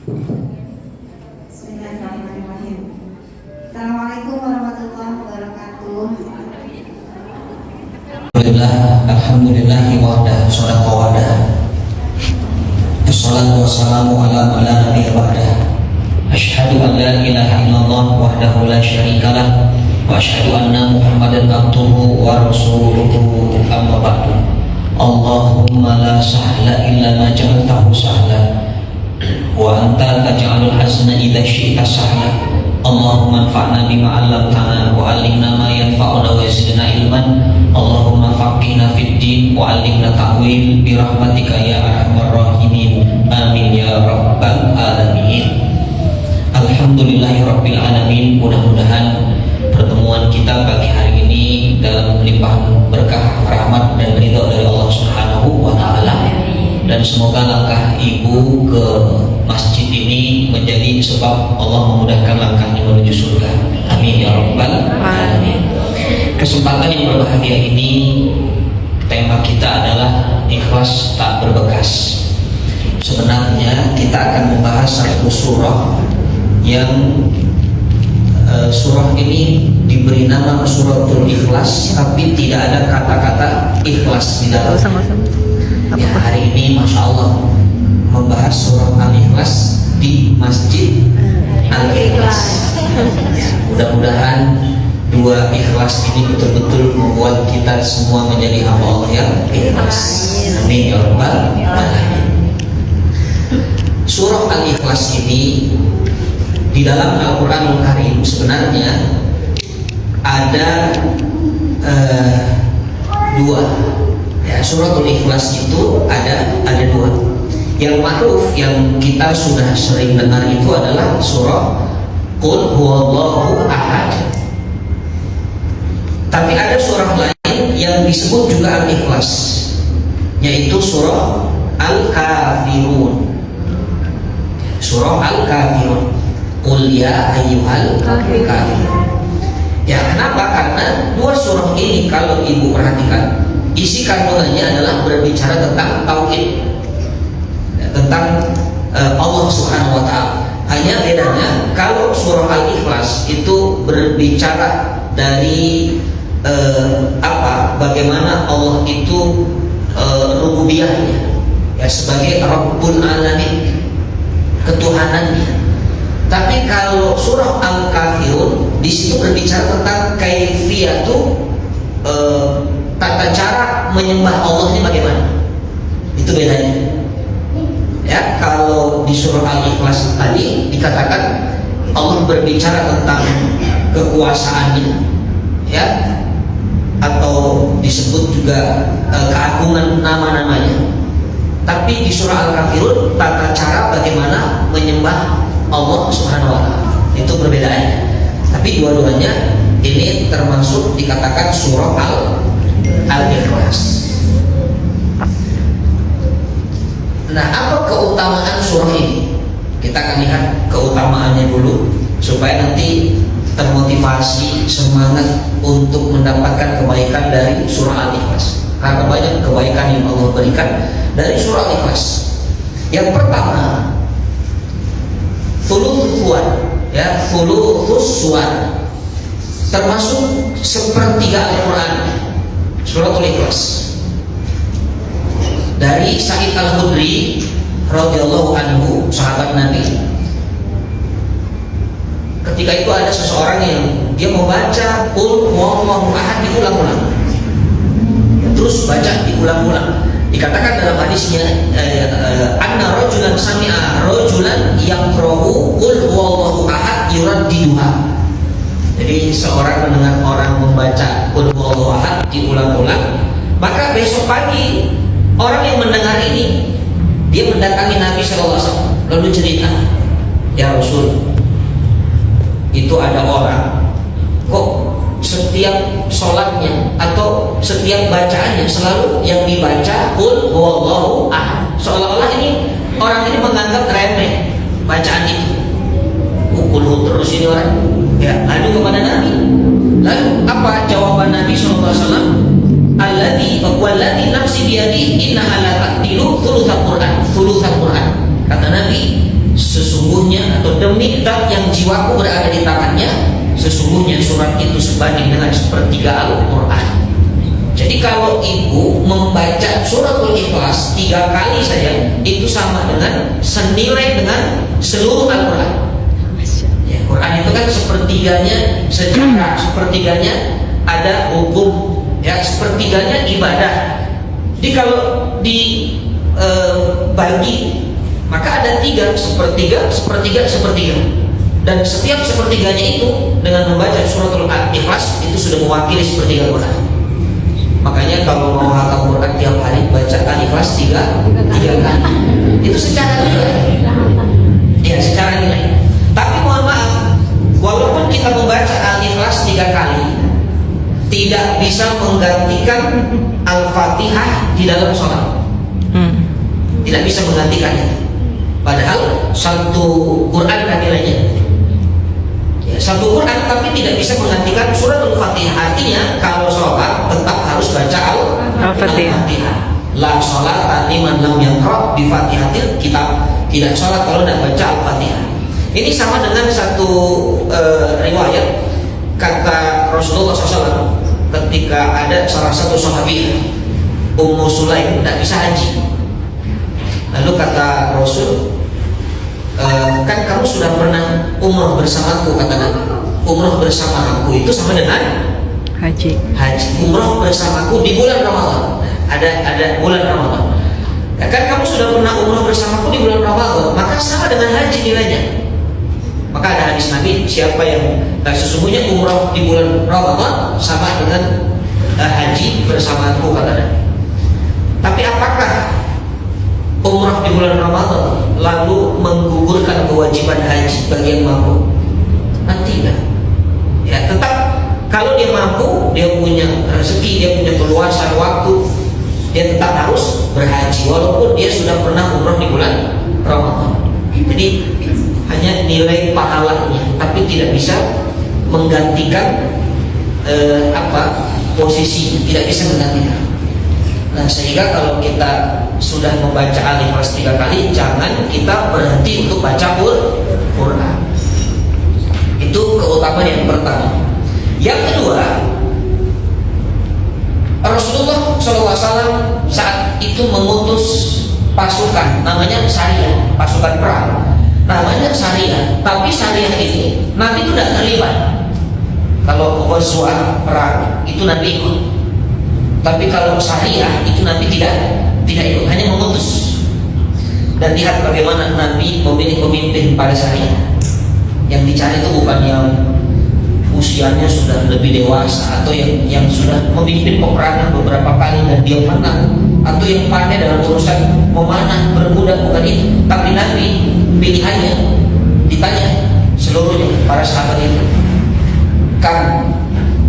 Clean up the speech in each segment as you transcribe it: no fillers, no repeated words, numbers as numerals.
Bismillahirrahmanirrahim. Assalamualaikum warahmatullahi wabarakatuh. Alhamdulillahi wahda sholata wahda. Wassalatu wassalamu ala man la nabiyya ba'dah. Asyhadu an la ilaha illallah wahdahu la syarikalah wa asyhadu anna Muhammadan abduhu wa rasuluhu amma ba'du. Allahumma la sahla illa ma ja'altahu sahla wa anta taj'alul hazna idza syi'ta sahla. Allahumma anfa'na bima 'allamtana wa 'allimna ma yanfa'una wa zidna ilman. Allahumma faqihna fid din wa 'allimna ta'wil bi rahmatika ya arhamar rahimin. Amin ya rabbal alamin. Alhamdulillahirabbil alamin. Mudah-mudahan pertemuan kita pagi hari ini dalam limpahan berkah, rahmat dan ridha dari Allah Subhanahu wa taala. Dan semoga langkah ibu ke masjid ini menjadi sebab Allah memudahkan langkahnya menuju surga. Amin ya rabbal alamin. Kesempatan yang berbahagia ini, tema kita adalah ikhlas tak berbekas. Sebenarnya kita akan membahas satu surah yang surah ini diberi nama suratul ikhlas, tapi tidak ada kata-kata ikhlas di dalam. Ya, hari ini Masya Allah membahas surah Al-Ikhlas di Masjid Al-Ikhlas. Mudah-mudahan dua ikhlas ini betul-betul membuat kita semua menjadi hamba Allah yang ikhlas. Amin ya rabbal alamin. Surah Al-Ikhlas ini di dalam Al-Quranul Karim sebenarnya ada dua. Ya, suratul ikhlas itu ada dua. Yang ma'ruf yang kita sudah sering dengar itu adalah surah Qul huwallahu ahad. Tapi ada surah lain yang disebut juga Al-Ikhlas, yaitu surah Al-Kafirun. Surah Al-Kafirun. Qul ya ayyuhal kafirun. Ya, kenapa? Karena dua surah ini kalau ibu perhatikan, isi kandungannya adalah berbicara tentang tauhid, tentang Allah Subhanahu wa taala. Hanya bedanya kalau surah Al-Ikhlas itu berbicara dari bagaimana Allah itu rububiyahnya, ya, sebagai Rabbul Alamin, ketuhanannya. Tapi kalau surah Al-Kafirun di situ berbicara tentang kaifiyatu, tata cara menyembah Allah ini bagaimana. Itu bedanya. Ya, kalau di surah Al-Ikhlas tadi dikatakan Allah berbicara tentang kekuasaannya, ya, atau disebut juga keagungan nama-namanya. Tapi di surah Al-Kafirun tata cara bagaimana menyembah Allah Subhanahu wa taala. Itu perbedaannya. Tapi dua-duanya ini termasuk dikatakan surah Al-Ikhlas. Nah, apa keutamaan surah ini? Kita akan lihat keutamaannya dulu supaya nanti termotivasi, semangat untuk mendapatkan kebaikan dari surah Al-Ikhlas. Karena banyak kebaikan yang Allah berikan dari surah Al-Ikhlas. Yang pertama, thuluthus suwar, ya, thuluthus suwar, termasuk sepertiga Al-Quran, suratul Ikhlas. Dari Sa'id Al-Khudri radhiyallahu anhu, sahabat Nabi, ketika itu ada seseorang yang dia membaca Qul huwallahu ahad diulang-ulang, terus baca diulang-ulang. Dikatakan dalam hadisnya anna rajulan sami'a rajulan yaqra'u Qul huwallahu ahad yuraddiduha. Jadi seorang mendengar orang membaca Qul huwallahu ahad diulang-ulang, maka besok pagi orang yang mendengar ini dia mendatangi Nabi SAW lalu cerita, ya Rasul, itu ada orang kok setiap sholatnya atau setiap bacaannya selalu yang dibaca Qul huwallahu ahad, seolah-olah ini orang ini menganggap remeh bacaan itu. Qul terus ini orang, ya, lalu kepada Nabi. Lalu apa jawaban Nabi SAW? Walladzi nafsi biyadihi innaha la ta'dilu thulutsal Qur'an. Kata Nabi sesungguhnya atau demi zat yang jiwaku berada di tangannya, sesungguhnya surat itu sebanding dengan sepertiga Al-Quran. Jadi kalau ibu membaca suratul Ikhlas 3 kali saja, itu sama dengan senilai dengan seluruh Al-Quran. Ya, Quran itu kan sepertiganya sejarah, sepertiganya ada hukum, ya, sepertiganya ibadah. Jadi kalau dibagi, maka ada 3, sepertiga, sepertiga, sepertiga. Dan setiap sepertiganya itu dengan membaca suratul Ikhlas itu sudah mewakili sepertiga Quran. Makanya kalau mau hafal Quran tiap hari baca Al-Ikhlas 3 kali. Itu secara nilai. Ya, secara nilai. Tapi mohon maaf, walaupun kita membaca Al-Ikhlas 3 kali, tidak bisa menggantikan Al-Fatihah di dalam sholat. Tidak bisa menggantikannya. Padahal satu Quran kan nilainya. Ya, satu Quran tapi tidak bisa menggantikan surat Al-Fatihah. Artinya kalau sholat tetap harus baca Al-Fatihah. La sholata liman lam yaqra bi Fatihatil kitab. Tidak sholat kalau tidak baca Al-Fatihah. Ini sama dengan satu riwayat kata Rasulullah SAW ketika ada salah satu sahabiah Ummu Sulaim tidak bisa haji. Lalu kata Rasul, kan kamu sudah pernah umroh bersamaku, kata Nabi. Umroh bersama aku itu sama dengan haji. Umroh bersamaku di bulan Ramadan. Ada bulan Ramadan. Ya, kan kamu sudah pernah umroh bersamaku di bulan Ramadan, maka sama dengan haji nilainya. Maka ada hadis Nabi, siapa yang sesungguhnya umroh di bulan Ramadan sama dengan haji bersamaku, kata Nabi. Tapi apakah umrah di bulan Ramadan lalu menggugurkan kewajiban haji bagi yang mampu? Tidak. Ya, tetap kalau dia mampu, dia punya rezeki, dia punya keluasan waktu, dia tetap harus berhaji walaupun dia sudah pernah umrah di bulan Ramadan. Jadi hanya nilai pahalanya, tapi tidak bisa menggantikan posisi, tidak bisa menggantikan. Nah, sehingga kalau kita sudah membaca Al-Ikhlas 3 kali, jangan kita berhenti untuk baca Quran. Itu keutamaan yang pertama. Yang kedua, Rasulullah SAW saat itu mengutus pasukan, namanya Sariyah, pasukan perang, namanya Sariyah. Tapi Sariyah ini Nabi itu tidak terlibat. Kalau ghazwah perang itu Nabi ikut. Tapi kalau Sariyah itu Nabi tidak ikut, hanya mengutus. Dan lihat bagaimana Nabi memilih pemimpin pada Sariyah. Yang dicari itu bukan yang usianya sudah lebih dewasa, atau yang sudah memimpin peperangan beberapa kali dan dia menang, atau yang pandai dalam urusan memanah berkuda, bukan itu. Tapi Nabi pilihannya ditanya seluruhnya para sahabat itu, kam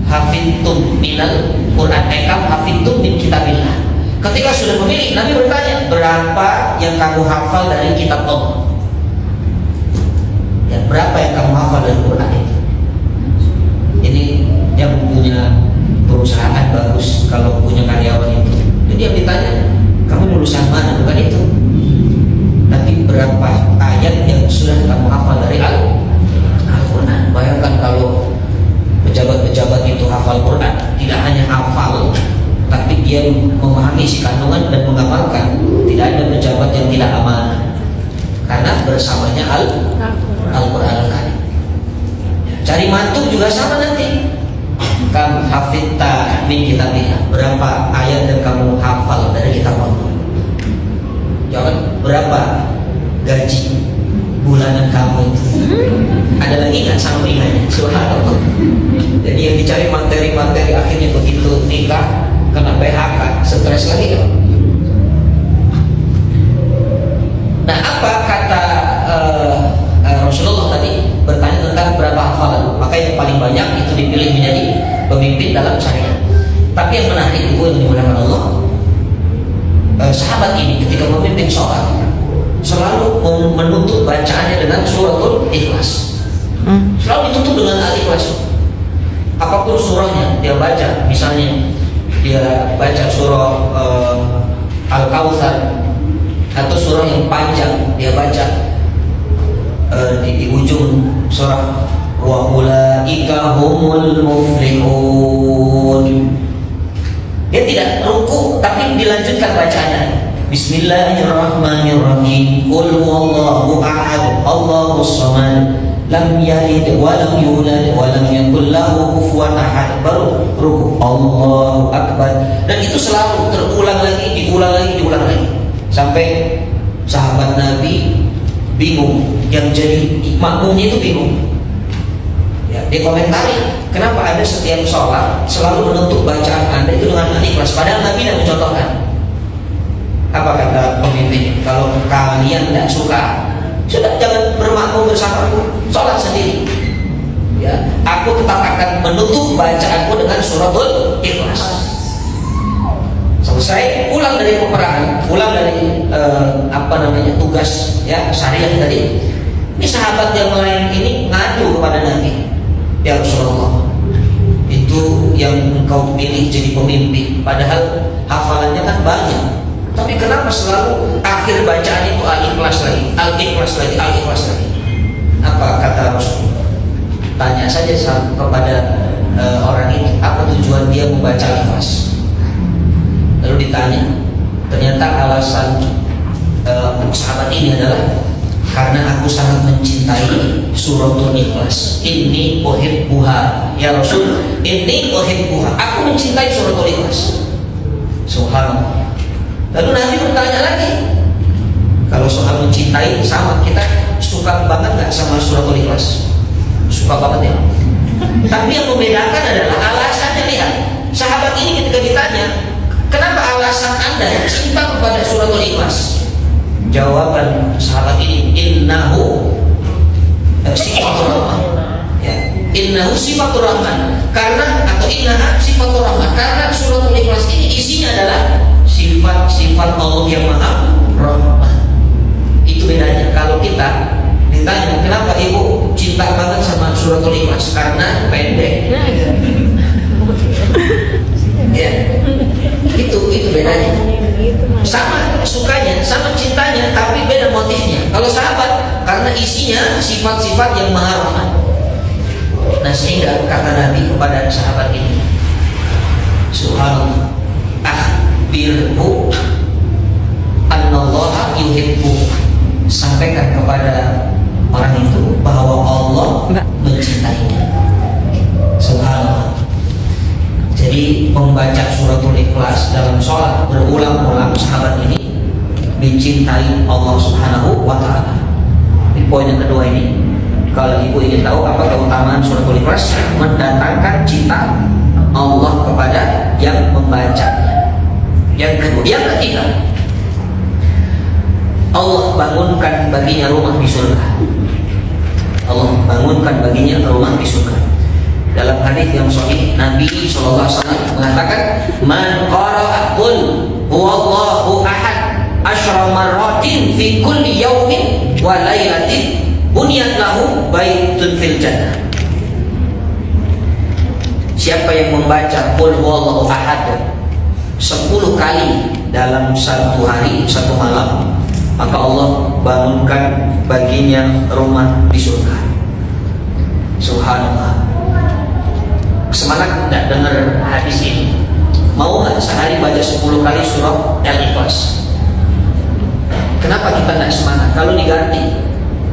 hafidtum minal Quran, kam hafidtum min kitabillah. Ketika sudah memilih, Nabi bertanya, berapa yang kamu hafal dari kitab Allah? Ya, berapa yang kamu hafal dari Quran itu? Ini yang punya perusahaan bagus kalau punya karyawan itu. Jadi yang ditanya, kamu lulusan mana? Bukan itu. Tapi berapa ayat yang sudah kamu hafal dari Al-Quran? Bayangkan kalau pejabat-pejabat itu hafal Quran, tidak hanya hafal, tapi dia memahami isi kandungan dan mengamalkan. Tidak ada pejabat yang tidak amanah, karena bersamanya Al-Quran Al-Karim. Cari mantu juga sama nanti. Kam hafidta min kitabillah, berapa ayat yang kamu hafal dari kitab Allah? Jangan berapa gaji bulanan kamu itu. Ada lagi nggak sampingannya? Subhanallah. Jadi yang dicari materi-materi, akhirnya begitu nikah kena PHK, stres lagi kan? Nah, apa kata Rasulullah tadi bertanya tentang berapa hafalan, maka yang paling banyak itu dipilih menjadi pemimpin dalam syariat. Tapi yang menarik, ibu yang dimuliakan Allah, sahabat ini ketika memimpin sholat selalu menutup bacaannya dengan suratul Ikhlas. Selalu ditutup dengan Al-Ikhlas. Apapun surahnya dia baca, misalnya dia baca surah Al-Kautsar atau surah yang panjang dia baca, di ujung surah wa ulaika humul muflihun. Dia tidak ruku tapi dilanjutkan bacaannya. Bismillahirrahmanirrahim. Qul huwallahu ahad, Allahus samad, lam yalid wa lam yulad wa lam yakul lahu kufuwan ahad. Baru ruku. Allahu akbar. Dan itu selalu terulang lagi, diulang lagi. Sampai sahabat Nabi bingung, yang jadi makmumnya itu bingung. Ya, dia komentari, kenapa Anda setiap sholat selalu menutup bacaan Anda itu dengan ikhlas, padahal Nabi tidak mencontohkan. Apa kata pemimpin? Kalau kalian tidak suka, sudah jangan bermakmum bersamaku, sholat sendiri. Ya, aku tetap akan menutup bacaanku dengan suratul Ikhlas. Selesai, pulang dari peperangan, pulang dari tugas ya syariah tadi. Ini sahabat yang lain ini ngadu kepada Nabi. Ya Rasulullah, itu yang engkau pilih jadi pemimpin, padahal hafalannya kan banyak. Tapi kenapa selalu akhir bacaan itu al-ikhlas lagi? Apa kata Rasul? Tanya saja kepada orang itu, apa tujuan dia membaca ikhlas? Lalu ditanya, ternyata alasan sahabat ini adalah karena aku sangat mencintai suratul Ikhlas. Inni uhibbuha ya Rasul, inni uhibbuha, aku mencintai suratul Ikhlas. Subhanallah. Lalu Nabi bertanya lagi, kalau soal mencintai sama, kita suka banget nggak sama suratul Ikhlas? Suka banget ya. Tapi yang membedakan adalah alasannya. Lihat, sahabat ini ketika ditanya, kenapa alasan Anda cinta kepada suratul Ikhlas? Jawaban sahabat ini, innahu sifatur rahman. Ya, innahu sifatur rahman. Karena atau innaha sifatur rahman. Karena suratul Ikhlas ini isinya adalah sifat-sifat Allah yang Maha Rahman. Itu bedanya. Kalau kita ditanya, kenapa ibu cinta banget sama suratul Ikhlas? Karena pendek. Ya, itu bedanya. Sama sukanya, sama cintanya, tapi beda motifnya. Kalau sahabat, karena isinya sifat-sifat yang Maha Rahman. Nah, sehingga kata Nabi kepada sahabat ini, subhanallah, akhbirhu annallaha yuhibbu. Sampaikan kepada orang itu bahwa Allah mencintainya. Subhanallah. Jadi membaca suratul Ikhlas dalam sholat berulang-ulang, sahabat ini mencintai Allah Subhanahu wa Ta'ala. Ini poin yang kedua ini. Kalau ibu ingin tahu apa keutamaan suratul Ikhlas, mendatangkan cinta Allah kepada yang membacanya. Yang ketiga, Allah bangunkan baginya rumah di surga. Allah bangunkan baginya rumah di surga. Dalam hadis yang sahih, Nabi SAW mengatakan, man qara'a qul huwallahu ahad asyra marratin fi kulli yaumin wa lailatin bunyat lahu baitun fil jannah. Siapa yang membaca qul huwallahu ahad 10 kali dalam satu hari, satu malam, maka Allah bangunkan baginya rumah di surga. Subhanallah. Semangat tidak dengar hadis ini? Mau nggak sehari baca 10 kali surah Al-Ikhlas? Kenapa kita tidak semangat? Kalau diganti,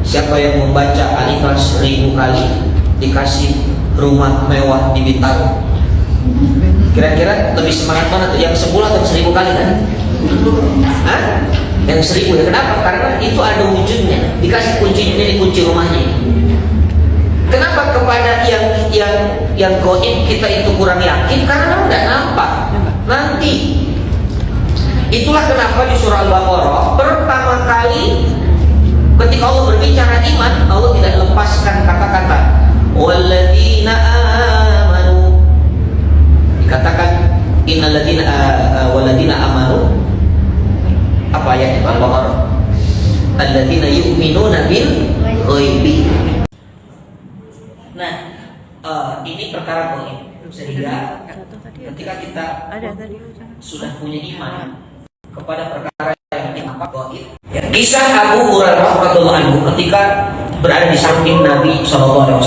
siapa yang membaca Al-Ikhlas 1000 kali dikasih rumah mewah di Bintaro? Kira-kira lebih semangat mana tuh? Yang 10 atau 1000 kali kan? Hah? Yang 1000 ya. Kenapa? Karena itu ada wujudnya. Dikasih kuncinya, ini kunci rumahnya. Kenapa kepada yang goib kita itu kurang yakin? Karena tidak nampak nanti. Itulah kenapa di surah Al-Baqarah pertama kali ketika Allah berbicara iman, Allah tidak lepaskan kata-kata walladzina amanu. Dikatakan innalladzina walladzina amanu. Apa ayatnya Al-Baqarah? Alladzina yu'minuna bil ghaibi. Nah, ini perkara goib. Sehingga ketika kita sudah punya iman kepada perkara yang nampak goib, ya, kisah Abu Hurairah radhiyallahu anhu ketika berada di samping Nabi SAW.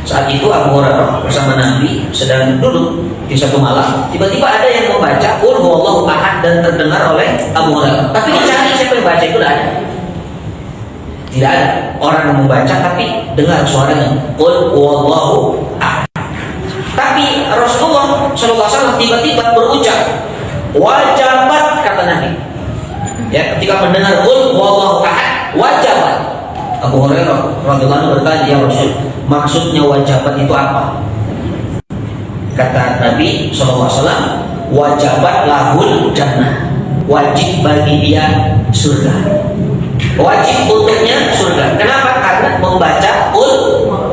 Saat itu Abu Hurairah bersama Nabi sedang duduk di satu malam. Tiba-tiba ada yang membaca Qul huwallahu ahad dan terdengar oleh Abu Hurairah. Tapi dicari siapa yang baca, itu tidak ada. Tidak ada orang yang membaca, tapi dengar suaranya Qul huwallahu ahad. Tapi Rasulullah SAW tiba-tiba berucap wajabat, kata Nabi. Ya, ketika mendengar Qul huwallahu ahad, wajabat. Abu Hurairah radhiyallahu anhu bertanya, ya Rasul, maksudnya wajabat itu apa? Kata Nabi SAW, wajabat lahul jannah, wajib bagi dia surga, wajib untuknya surga. Kenapa? Karena membaca Qul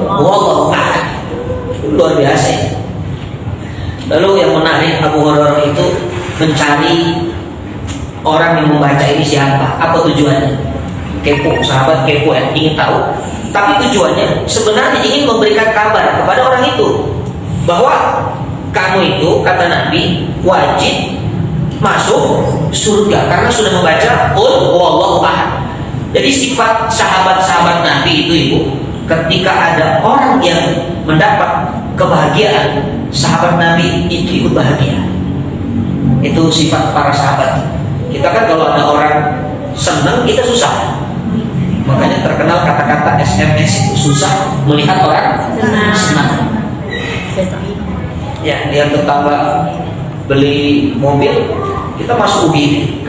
huwallahu ahad. Luar biasa. Lalu yang menarik, Abu Hurairah itu mencari orang yang membaca ini siapa, apa tujuannya. Kepo, sahabat kepo ya, ingin tahu. Tapi tujuannya sebenarnya ingin memberikan kabar kepada orang itu bahwa kamu itu, kata Nabi, wajib masuk surga karena sudah membaca Qul huwallahu ahad. Jadi sifat sahabat-sahabat Nabi itu, Ibu, ketika ada orang yang mendapat kebahagiaan, sahabat Nabi itu ikut bahagia. Itu sifat para sahabat. Kita kan kalau ada orang senang, kita susah. Makanya terkenal kata-kata SMS itu susah melihat orang senang. Ya, lihat tetangga beli mobil, kita masuk UGD.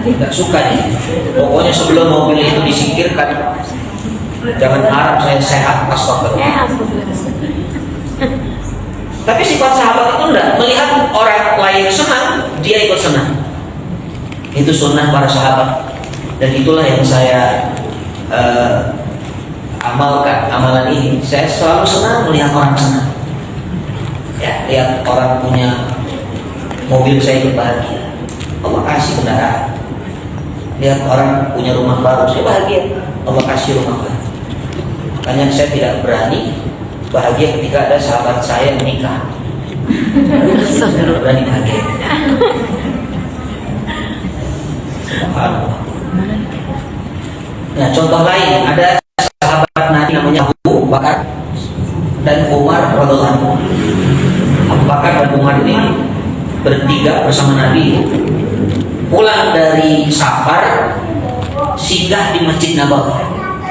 Tidak suka nih. Pokoknya sebelum mobil itu disingkirkan, jangan harap saya sehat, astagfirullah. Tapi sifat sahabat itu enggak, melihat orang lain senang, dia ikut senang. Itu sunnah para sahabat. Dan itulah yang saya amalkan, amalan ini. Saya selalu senang melihat orang senang. Ya, lihat orang punya mobil, saya ikut bahagia. Allah kasih kendaraan. Lihat orang punya rumah baru, saya bahagia. Allah kasih rumah baru. Makanya saya tidak berani bahagia ketika ada sahabat saya yang menikah. Tidak berani bahagia. Subhanallah. Nah, contoh lain, ada sahabat Nabi namanya Abu Bakar dan Umar radhiyallahu anhu. Abu Bakar dan Umar ini bertiga bersama Nabi pulang dari safar, singgah di Masjid Nabawi.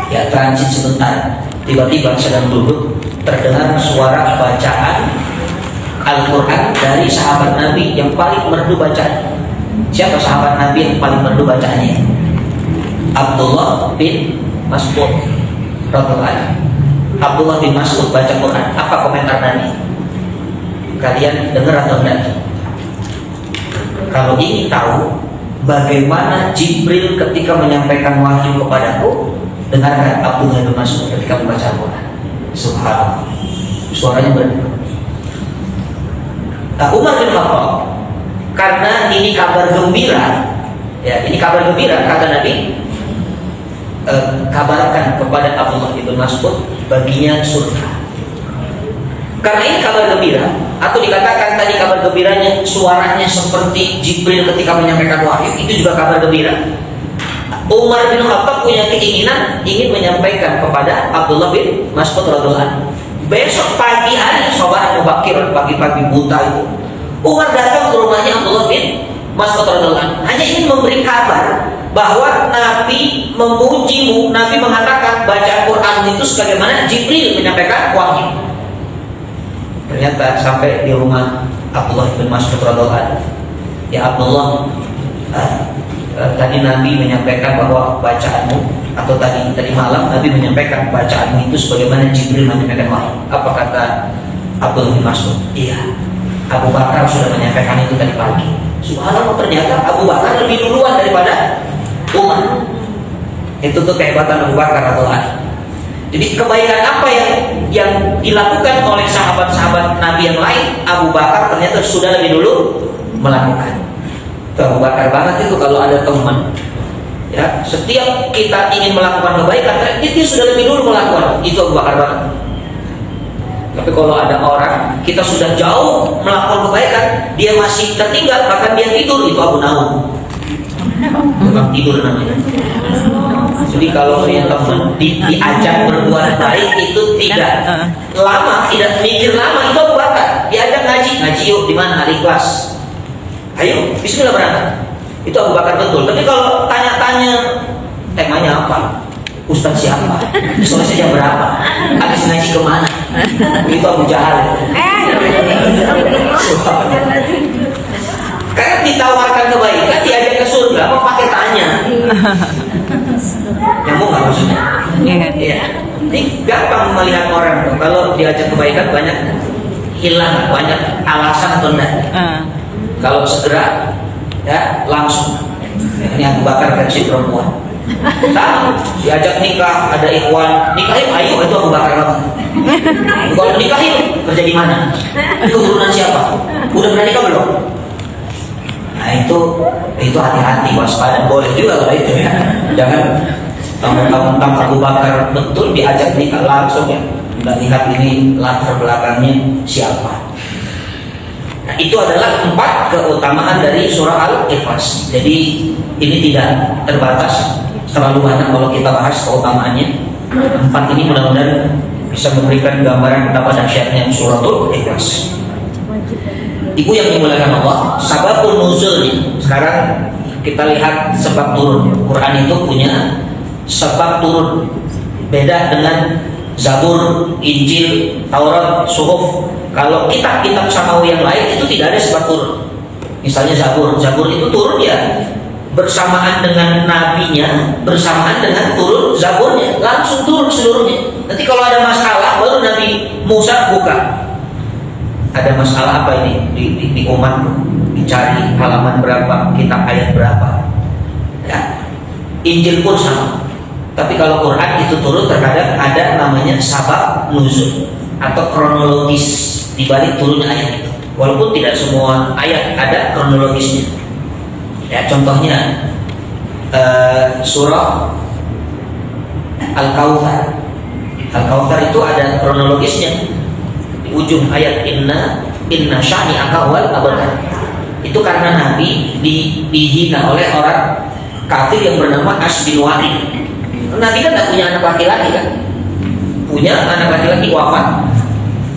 Ya, transit sebentar. Tiba-tiba sedang duduk, terdengar suara bacaan Al-Quran dari sahabat Nabi yang paling merdu bacaan. Siapa sahabat Nabi yang paling merdu bacaannya? Abdullah bin Mas'ud radhiyallahu anhu. Abdullah bin Mas'ud baca Quran. Apa komentar Nabi? Kalian dengar atau tidak? Kalau ingin tahu bagaimana Jibril ketika menyampaikan wahyu kepadaku, dengarkan Abdullah bin Mas'ud ketika membaca Quran. Subhanallah. Suaranya merdu. Nah, Umar bin Khattab, karena ini kabar gembira, ya, ini kabar gembira, kata Nabi, kabarkan kepada Abdullah bin Mas'ud baginya surga. Karena ini kabar gembira, atau dikatakan tadi kabar gembiranya suaranya seperti Jibril ketika menyampaikan wahyu, itu juga kabar gembira. Umar bin Khattab punya keinginan ingin menyampaikan kepada Abdullah bin Mas'ud radhiyallahu anhu. Besok pagi hari, sobat Abu Bakar, pagi-pagi buta itu, Umar datang ke rumahnya Abdullah bin Mas'ud radhiyallahu anhu, hanya ingin memberi kabar bahwa Nabi memujimu, Nabi mengatakan bacaan Quran itu sebagaimana Jibril menyampaikan wahyu. Ternyata sampai di rumah Abdullah bin Mas'ud radhiyallahu anhu, ya Abdullah, tadi Nabi menyampaikan bahwa bacaanmu, atau tadi malam Nabi menyampaikan bacaanmu itu sebagaimana Jibril menyampaikan wahyu. Apa kata Abdullah bin Mas'ud? Iya, Abu Bakar sudah menyampaikan itu tadi pagi. Subhanallah, ternyata Abu Bakar lebih duluan daripada Umar. Itu tuh kehebatan Abu Bakar radhiyallahu anhu. Jadi kebaikan apa yang dilakukan oleh sahabat-sahabat Nabi yang lain, Abu Bakar ternyata sudah lebih dulu melakukan. Itu Abu Bakar banget itu kalau ada teman. Ya, setiap kita ingin melakukan kebaikan, dia sudah lebih dulu melakukan. Itu Abu Bakar banget. Tapi kalau ada orang, kita sudah jauh melakukan kebaikan, dia masih tertinggal, bahkan dia tidur, itu Abu Naum. Tukang tidur namanya. Jadi kalau punya teman diajak berbuat baik itu tidak lama, tidak mikir lama, itu Abu Bakar. Diajak ngaji yuk di mana? Di kelas. Ayo, bismillah berangkat. Itu Abu Bakar betul. Tapi kalau tanya-tanya temanya apa? Ustaz siapa? Selesai jam berapa? Habis ngaji kemana? Itu Abu Jahal. Karena ditawarkan kebaikan, diajak ke surga, apa pakai tanya? Nyambung nggak maksudnya? Iya. Ini gampang melihat orang tuh. Kalau diajak kebaikan banyak hilang, banyak alasan atau enggak. Kalau segera, ya langsung. Ini Abu Bakar versi perempuan. Sama, diajak nikah, ada ikhwan, nikahin, ayo, itu Abu Bakar banget. Kalau nikahin, kerja di mana? Keturunan siapa? Udah pernah nikah belum? Nah itu hati-hati, waspada. Boleh juga kalau itu ya. Jangan tentang Abu Bakar betul diajak nikah langsung ya. Nggak lihat ini latar belakangnya siapa. Nah, itu adalah 4 keutamaan dari surah Al-Ikhlas. Jadi ini tidak terbatas, terlalu banyak kalau kita bahas keutamaannya. 4 ini mudah-mudahan bisa memberikan gambaran betapa dahsyatnya suratul Ikhlas. Ibu yang dimuliakan Allah, sababun nuzulnya. Sekarang kita lihat sebab turun. Quran itu punya sebab turun. Beda dengan Zabur, Injil, Taurat, Suhuf. Kalau kitab-kitab samawi yang lain itu tidak ada sebab turun. Misalnya Zabur itu turun ya bersamaan dengan nabinya, bersamaan dengan turun Zaburnya, langsung turun seluruhnya. Nanti kalau ada masalah baru Nabi Musa buka. Ada masalah apa ini di umatku, dicari halaman berapa, kitab ayat berapa. Ya. Injil pun sama. Tapi kalau Quran itu turun terkadang ada namanya sabab nuzul atau kronologis di balik turunnya ayat itu. Walaupun tidak semua ayat ada kronologisnya. Ya, contohnya surah Al-Kautsar. Al-Kautsar itu ada kronologisnya. Di ujung ayat inna syani'aka wal abtar. Itu karena Nabi dihina oleh orang kafir yang bernama As bin Wa'il. Nabi kan tidak punya anak laki-laki kan? Punya anak laki-laki wafat.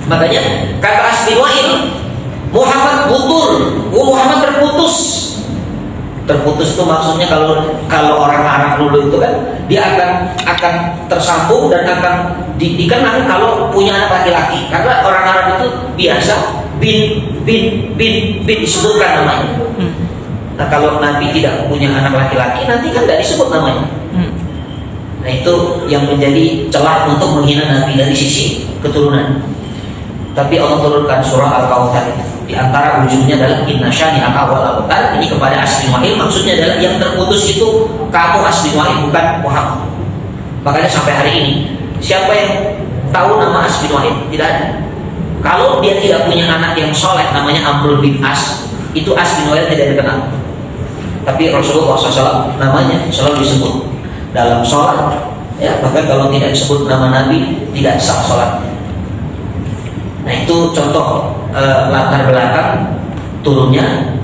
Makanya kata As bin Wa'il, Muhammad butur, Muhammad terputus. Terputus itu maksudnya kalau orang Arab dulu itu kan dia akan tersambung dan akan dikenang kalau punya anak laki-laki. Karena orang Arab itu biasa bin disebutkan namanya. Nah kalau Nabi tidak punya anak laki-laki nanti kan tidak disebut namanya. Nah itu yang menjadi celah untuk menghina Nabi dari sisi keturunan. Tapi Allah turunkan surah Al-Kautsar itu. Di antara ujungnya adalah inna syani'aka wal abtar. Ini kepada As bin Wa'il, maksudnya adalah yang terputus itu kamu As bin Wa'il, bukan Muhammad. Makanya sampai hari ini siapa yang tahu nama As bin Wa'il? Tidak ada. Kalau dia tidak punya anak yang soleh namanya Amr bin As, itu As bin Wa'il tidak dikenal. Tapi Rasulullah SAW namanya selalu disebut dalam sholat. Ya, bahkan kalau tidak disebut nama Nabi tidak sah sholat. Nah itu contoh latar belakang turunnya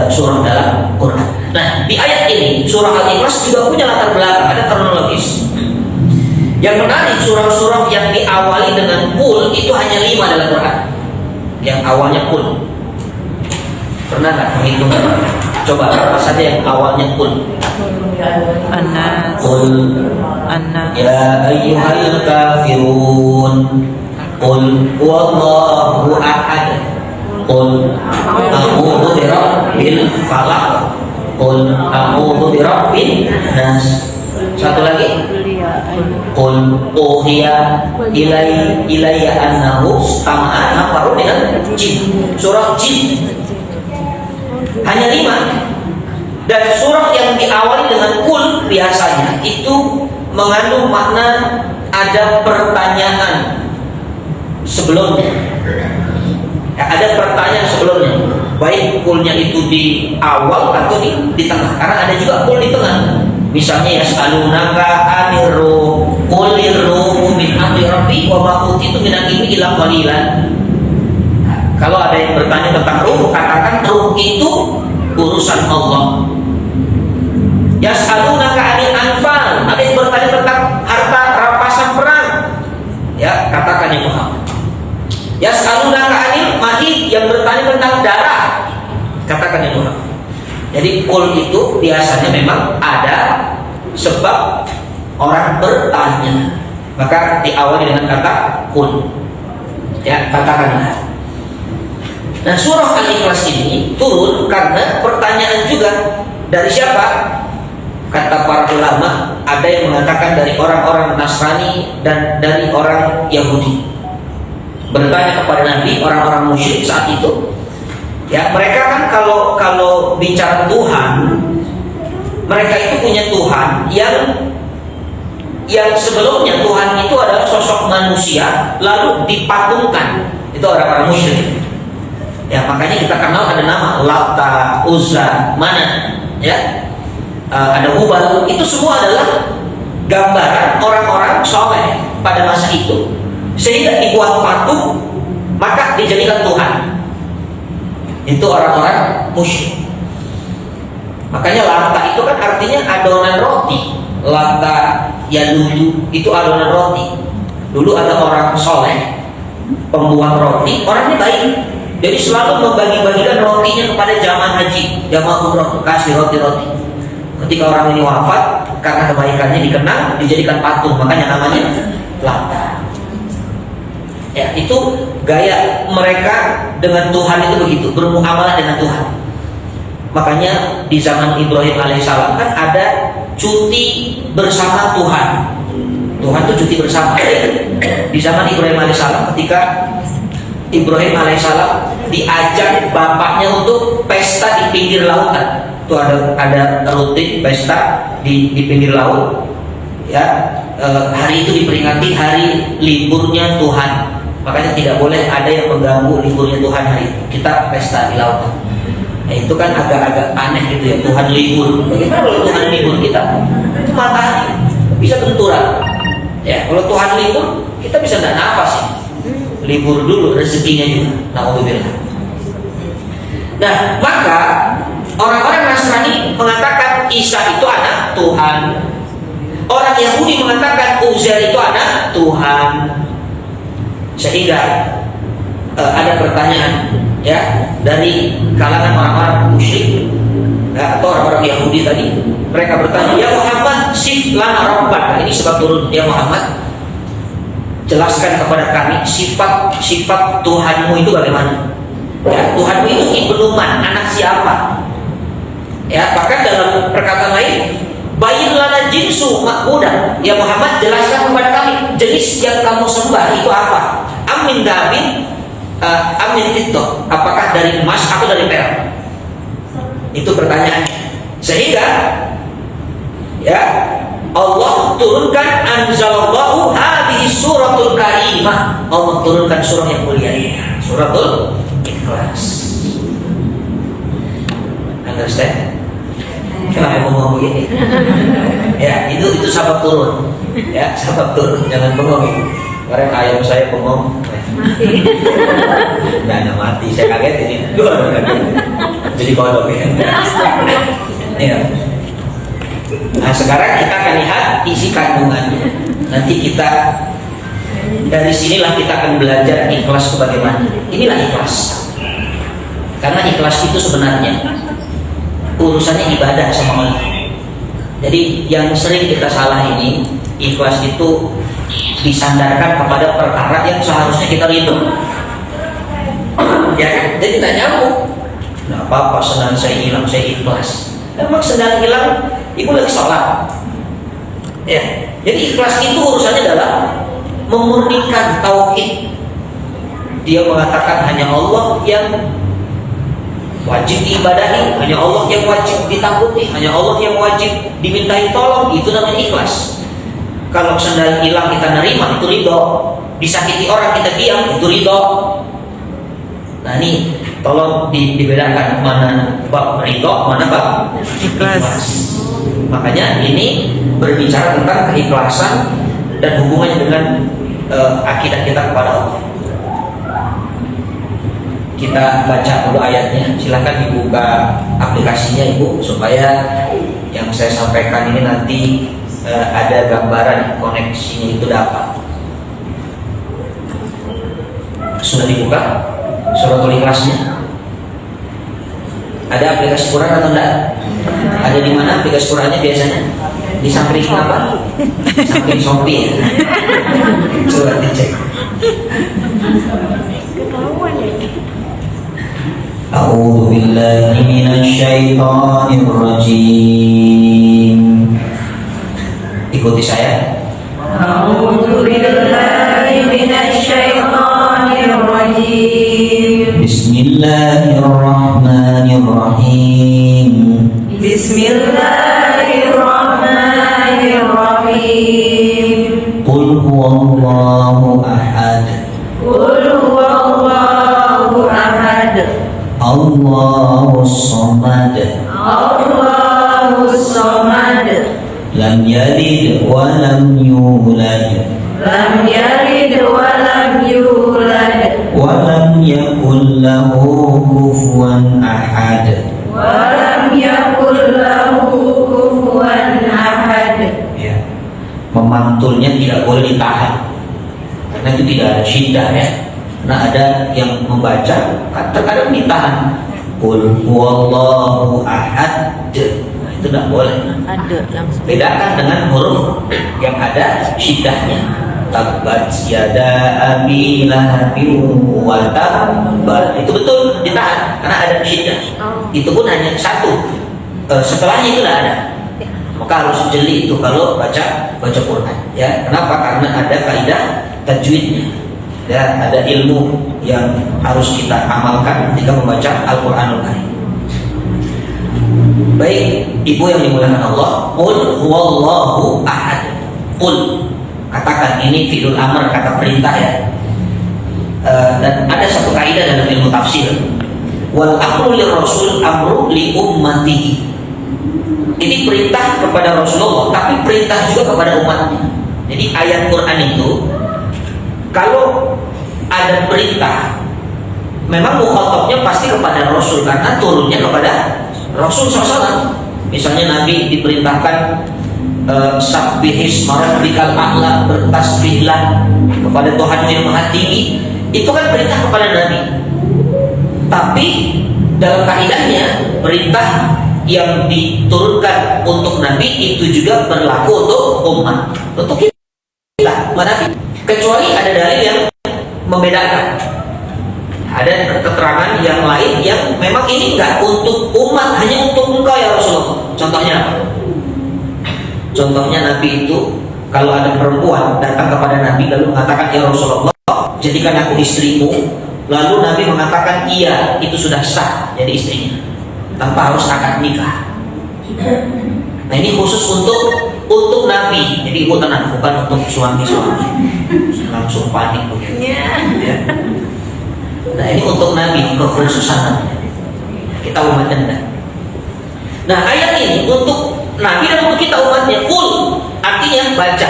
surah dalam Quran. Nah di ayat ini surah Al-Ikhlas juga punya latar belakang, ada kronologis. Yang menarik, surah-surah yang diawali dengan kul itu hanya 5 dalam Quran. Yang awalnya kul. Pernah nggak menghitung? Coba apa saja yang awalnya kul? An-Nas. Kul ya ayyuhal kafirun. Qul huwallahu ahad. Qul a'udzu birabbil falaq. Qul a'udzu birabbin nas. Satu lagi. Qul uhiya ilayya annahu istama'a nafarun minal jin. Surah jin. Hanya 5. Dan surah yang diawali dengan kul biasanya itu mengandung makna ada pertanyaan sebelumnya. Ya, ada pertanyaan sebelumnya. Baik kulnya itu di awal atau di tengah. Karena ada juga kul di tengah. Misalnya yas'alunaka anir ruh, qulir ruhu min amri rabbi wa ma utitu minal ilmi illa qalilan. Kalau ada yang bertanya tentang ruh, katakan ruh itu urusan Allah. Yas'alunaka anil anfal. Ada yang bertanya kul itu biasanya memang ada sebab orang bertanya, maka diawali dengan kata kul. Ya, katakanlah. Nah, surah Al-Ikhlas ini turun karena pertanyaan juga dari siapa? Kata para ulama, ada yang mengatakan dari orang-orang Nasrani dan dari orang Yahudi. Bertanya kepada Nabi, orang-orang musyrik saat itu. Ya, mereka kan kalau bicara Tuhan, mereka itu punya Tuhan yang sebelumnya Tuhan itu adalah sosok manusia lalu dipatungkan. Itu orang-orang musyrik. Ya, makanya kita kenal ada nama Lata, Uzza, Manat, ya. Ada Hubal, itu semua adalah gambaran orang-orang soleh pada masa itu, sehingga dibuat patung maka dijadikan Tuhan. Itu orang-orang musyrik. Makanya Lata itu kan artinya adonan roti. Lata ya dulu itu adonan roti. Dulu ada orang soleh pembuang roti, orangnya baik, jadi selalu membagi-bagikan rotinya kepada jamaah haji, jamaah umroh, kasih roti-roti. Ketika orang ini wafat, karena kebaikannya dikenang, dijadikan patung, makanya namanya Lata. Ya, itu gaya mereka dengan Tuhan itu begitu, bermuamalah dengan Tuhan. Makanya di zaman Ibrahim alaihissalam kan ada cuti bersama Tuhan. Tuhan itu cuti bersama. Di zaman Ibrahim alaihissalam, ketika Ibrahim alaihissalam diajak bapaknya untuk pesta di pinggir lautan. Itu ada rutin pesta di pinggir laut, ya. Hari itu diperingati hari liburnya Tuhan, makanya tidak boleh ada yang mengganggu liburnya Tuhan hari itu. Kita pesta di laut. Nah, itu kan agak-agak aneh gitu ya, Tuhan libur. Bagaimana kalau Tuhan libur kita? Itu matahari bisa benturan. Ya, kalau Tuhan libur kita bisa nggak nafas ya. Libur dulu rezekinya juga. Nauzubillah. Nah, maka orang-orang Nasrani mengatakan Isa itu anak Tuhan. Orang Yahudi mengatakan Uzair itu anak Tuhan. Sehingga ada pertanyaan ya dari kalangan orang-orang musyrik ya, atau orang-orang Yahudi tadi. Mereka bertanya, "Ya Muhammad, sif lana rabbak." Ini sebab turun, "Ya Muhammad, jelaskan kepada kami sifat Tuhanmu itu bagaimana?" Ya, Tuhanmu itu ibnu man, anak siapa? Ya, bahkan dalam perkataan lain, "Bayin lana jinsu makbudan." Ya Muhammad, jelaskan kepada kami jenis yang kamu sembah itu apa? Amin dabin, amin fittoh. Apakah dari emas atau dari perak? Itu pertanyaannya. Sehingga ya Allah turunkan anzalallahu hadhihi suratul karimah. Allah turunkan surah yang mulia ini, suratul Ikhlas. Understand? Kenapa ngomong begini? Ya, itu sabab turun. Ya, sabab turun. Jangan bengong itu. Kemarin ayam saya bengong. Nah, mati. Saya kaget ini. Jadi kodok ya. Ya. Nah, sekarang kita akan lihat isi kandungannya. Nanti kita dari sinilah kita akan belajar ikhlas itu bagaimana. Inilah ikhlas. Karena ikhlas itu sebenarnya urusannya ibadah sama Allah. Jadi yang sering kita salah ini, ikhlas itu disandarkan kepada perkara yang seharusnya kita ridho. Ya kan? Jadi tak nyambung. Nah, apa-apa senang saya hilang, saya ikhlas. Memang sedang hilang, ibu lagi sholat. Ya, jadi ikhlas itu urusannya adalah memurnikan tauhid. Dia mengatakan hanya Allah yang wajib diibadahi, hanya Allah yang wajib ditakuti, hanya Allah yang wajib dimintai tolong. Itu namanya ikhlas. Kalau sendal hilang kita nerima, itu ridho. Disakiti orang kita diam, itu ridho. Nah ini tolong dibedakan mana bab ridho, mana bab ikhlas. Makanya ini berbicara tentang keikhlasan dan hubungannya dengan akidah kita kepada Allah. Kita baca dulu ayatnya. Silahkan dibuka aplikasinya Ibu, supaya yang saya sampaikan ini nanti ada gambaran koneksinya itu dapat. Sudah dibuka suratul Ikhlasnya? Ada aplikasi Quran atau enggak? Ada di mana aplikasi Qurannya biasanya? Di samping apa? Di samping Shopee ya? Coba dicek. A'udzu billahi minasyaitonir rajim. Ikuti saya. A'udzu billahi minasyaitonir rajim. Bismillahirrahmanirrahim. Bismillahirrahmanirrahim. Qul huwallahu ahad. Qul huwallahu ahad. Allahus samad. Allahus samad. Lam yalid wa lam yulad. Lam yalid wa lam yulad. Wa lam yakul lahu kufuwan ahad. Wa lam yakul lahu kufuwan ahad. Ya. Memantulnya tidak boleh ditahan. Karena itu tidak ada syiddah ya. Karena ada yang membaca terkadang ditahan. Qul huwallahu ahad. Nah, itu tidak boleh. Ada langsung. Bedakan dengan huruf yang ada syiddahnya. Tabbat yada abi lahabin wa tab. Itu betul ditahan karena ada syiddah. Itu pun hanya satu. Setelahnya itu tidak ada. Maka harus jeli itu kalau baca Quran. Ya, kenapa? Karena ada kaidah tajwidnya. Ya, ada ilmu yang harus kita amalkan ketika membaca Al-Qur'anul Karim. Baik, ibu yang dimuliakan Allah, qul huwallahu ahad. Qul, katakan, ini fi'il amr, kata perintah ya. Dan ada satu kaidah dalam ilmu tafsir. Wal amru lirrasul amru li ummatihi. Ini perintah kepada Rasulullah, tapi perintah juga kepada umatnya. Jadi ayat Quran itu kalau ada perintah, memang mukhatabnya pasti kepada Rasul karena turunnya kepada Rasul SAW. Misalnya Nabi diperintahkan sabbihisma rabbikal a'la, bertasbihlah kepada Tuhanmu yang maha tinggi. Itu kan perintah kepada Nabi. Tapi dalam kaidahnya perintah yang diturunkan untuk Nabi itu juga berlaku untuk umat, untuk kita, mana? Kecuali ada dalil yang membedakan. Ada keterangan yang lain yang memang ini enggak untuk umat, hanya untuk engkau ya Rasulullah. Contohnya apa? Contohnya Nabi itu kalau ada perempuan datang kepada Nabi lalu mengatakan, ya Rasulullah, jadikan aku istrimu. Lalu Nabi mengatakan, iya, itu sudah sah jadi istrinya tanpa harus akad nikah. Nah, ini khusus untuk Nabi. Jadi ibu tenang, bukan untuk suami-suami langsung panik begitu. Ya. Nah, ini untuk Nabi, kekhususan kita umatnya enggak. Nah, ayat ini untuk Nabi dan untuk kita umatnya. Qul artinya baca.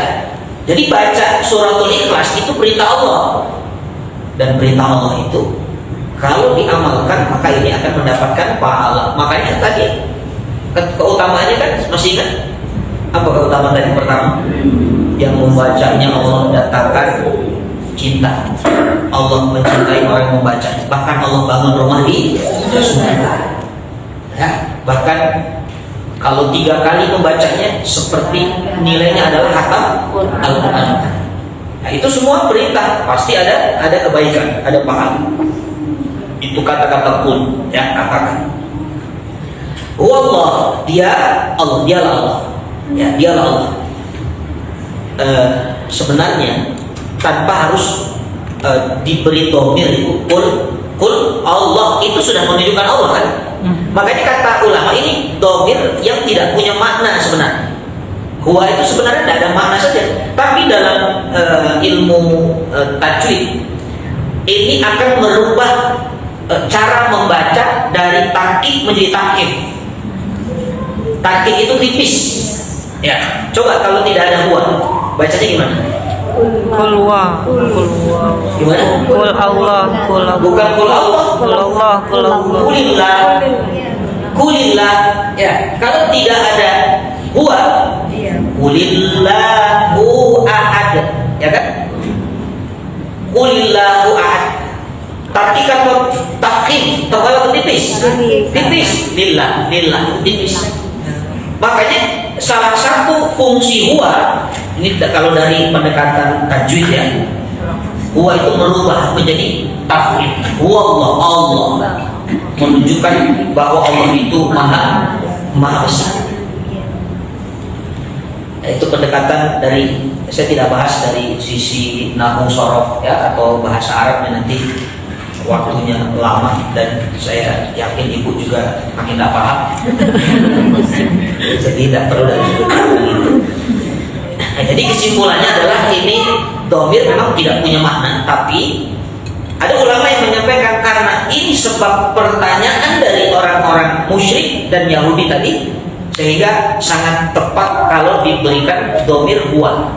Jadi baca suratul Ikhlas itu perintah Allah. Dan perintah Allah itu kalau diamalkan maka ini akan mendapatkan pahala. Makanya tadi keutamaannya kan masih ingat apa keutamaan tadi pertama? Yang membacanya Allah datangkan cinta. Allah mencintai orang yang membaca. Bahkan Allah bangun rumah di surga. Ya, bahkan kalau 3 kali membacanya seperti nilainya adalah khatam Al-Quran. Nah, itu semua perintah, pasti ada kebaikan, ada pahala. Itu kata-kata pun, ya, katakan. Wallah, dia Allah, dialah Allah. Ya, dialah Allah. Sebenarnya tanpa harus diberi domir, kul Allah itu sudah menunjukkan Allah kan. Makanya kata ulama ini domir yang tidak punya makna sebenarnya. Huwa itu sebenarnya tidak ada makna saja. Tapi dalam ilmu tajwid ini akan merubah cara membaca dari takkik menjadi takhim. Takkik itu tipis. Ya, coba kalau tidak ada huwa, bacanya gimana? Kulwa. Gimana? Kul Allah. Bukan kul Allah. Kul Allah. Kulillah. Kulillah. Ya, kalau tidak ada huwa, kulillahu ahad. Ya kan? Kulillahu ahad. Tapi kalau takhim, terlalu tipis, lillah, tipis. Makanya salah satu fungsi huwa ini kalau dari pendekatan tajwid ya, huwa itu merubah menjadi taf'il. Huwa Allah, menunjukkan bahwa Allah itu maha besar. Itu pendekatan dari, saya tidak bahas dari sisi nahwu sorof ya atau bahasa Arabnya, nanti waktunya lama dan saya yakin ibu juga makin tidak paham. Jadi tidak perlu dari sudut pandang itu. Jadi kesimpulannya adalah ini domir memang tidak punya makna, tapi ada ulama yang menyampaikan karena ini sebab pertanyaan dari orang-orang musyrik dan Yahudi tadi, sehingga sangat tepat kalau diberikan domir huwa.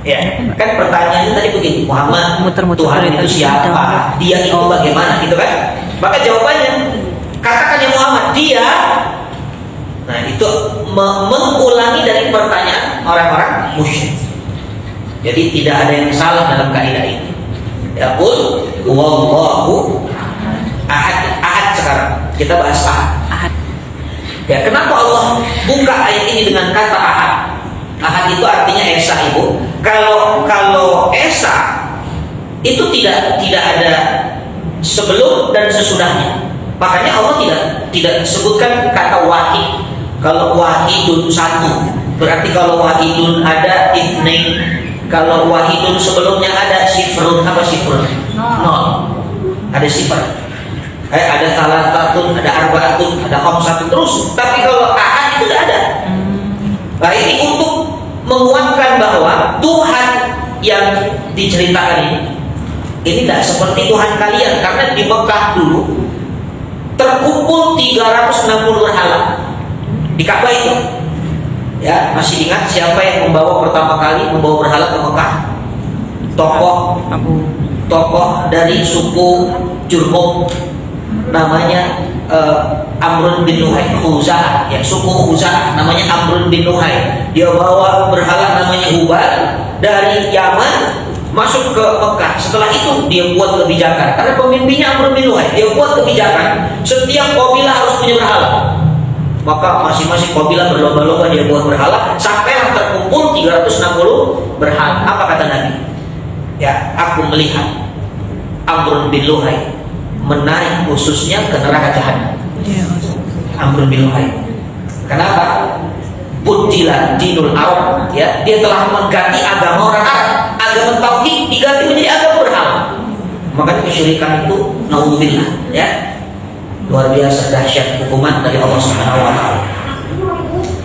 Ya, kan pertanyaannya tadi begini, Muhammad, Tuhan itu siapa? Dia itu bagaimana, gitu kan? Maka jawabannya, katakan ya Muhammad, dia. Nah, itu mengulangi dari pertanyaan orang-orang musyrik. Jadi tidak ada yang salah dalam kaidah ini. Ya, qul huwallahu ahad sekarang. Kita bahas ahad. Ya, kenapa Allah buka ayat ini dengan kata ahad? Ahad itu artinya esa, ibu. Kalau esa itu tidak ada sebelum dan sesudahnya. Makanya Allah tidak sebutkan kata wahid. Kalau wahidun satu, berarti kalau wahidun ada itsnain. Kalau wahidun sebelumnya ada sifrun, apa sifrun? Nol. Ada sifar. Ada salasatun, ada arbaatun, ada khamsatun, terus. Tapi kalau ahad itu tidak ada. Nah, ini untuk menguatkan bahwa Tuhan yang diceritakan ini tidak seperti Tuhan kalian, karena di Mekah dulu terkumpul 360 berhala di Ka'bah itu. Ya, masih ingat siapa yang pertama kali membawa berhala ke Mekah? Tokoh dari suku Jurhum, namanya Amrun bin Nuhai, Khuza'ah, ya, suku Khuza'ah, namanya Amrun bin Nuhai. Dia bawa berhala namanya Hubal dari Yaman masuk ke Mekah. Setelah itu dia buat kebijakan, karena pemimpinnya Amrun bin Nuhai. Dia buat kebijakan setiap kabilah harus punya berhala. Maka masing-masing kabilah berlomba-lomba dia buat berhala, sampailah terkumpul 360 berhala. Apa kata Nabi? Ya, aku melihat Amrun bin Luhai menarik khususnya ke neraka jahanam. Amrun bin Luhai. Kenapa? Budilah dinul Arab, ya, dia telah mengganti agama orang Arab. Agama tauhid diganti menjadi agama berhala. Makanya kesyirikan itu naudzubillah, ya. Luar biasa dahsyat hukuman dari Allah Subhanahu wa taala.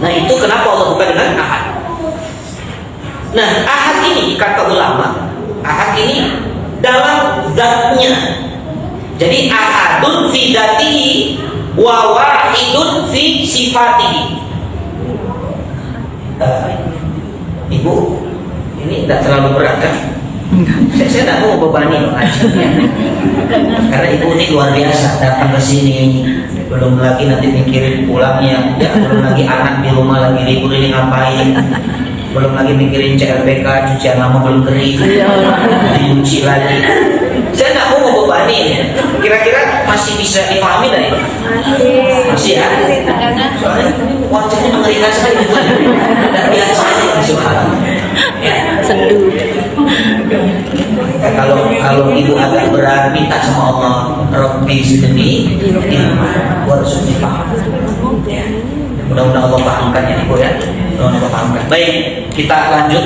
Nah, itu kenapa Allah buka dengan ahad. Nah, ahad ini kata ulama, ahad ini dalam zatnya. Jadi ahadun fi dzatihi wa wahidun fi sifatihi. Ibu, ini tidak terlalu berat kan? Saya tidak mau bebani karena ibu ini luar biasa datang ke sini, belum lagi nanti mikirin pulangnya, ya, belum lagi anak di rumah lagi libur ini ngapain, belum lagi mikirin CLBK, cucian lama belum kering, dicuci lagi. Saya tidak mau bebani ini. Kira-kira masih bisa dipahami dari? Masih ya? Soalnya wajahnya mengerikan sekali, tidak biasa aja. Sendu. Kalau ibu agak berat, minta sama Allah, Rabbi zidni ilma warzuqni fahma. Ya. Mudah-mudahan Allah pahamkan ya ibu, ya. Mudah-mudahan Allah pahamkan. Baik, kita lanjut.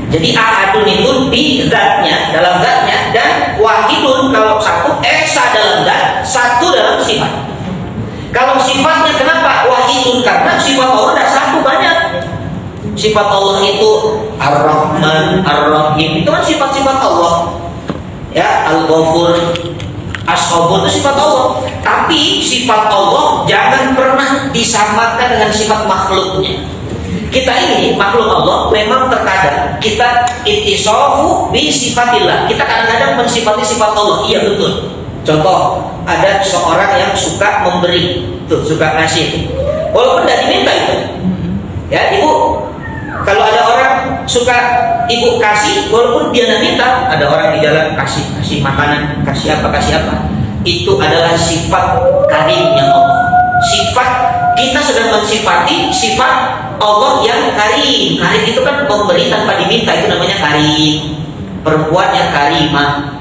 Jadi ahadun itu di zatnya, dalam zatnya, dan wahidun kalau satu, esa dalam zat, satu dalam sifat. Kalau sifatnya kenapa wahidun? Karena sifat Allah tidak satu, banyak. Sifat Allah itu Ar-Rahman, Ar-Rahim, itu kan sifat-sifat Allah. Ya, Al-Ghafur, As-Sabur itu sifat Allah. Tapi sifat Allah jangan pernah disamakan dengan sifat makhluknya. Kita ini makhluk Allah, memang terkadang kita ittisafu bi sifatillah. Kita kadang-kadang mensifati sifat Allah. Iya, betul. Contoh, ada seorang yang suka memberi, tuh, suka ngasih. Walaupun tidak diminta itu. Ya, ibu, kalau ada orang suka ibu kasih, walaupun dia nggak minta, ada orang di jalan kasih makanan, kasih apa, itu adalah sifat karimnya Allah. Sifat kita sedang mensifati sifat Allah yang karim. Karim itu kan memberi tanpa diminta, itu namanya karim. Perempuannya karimah.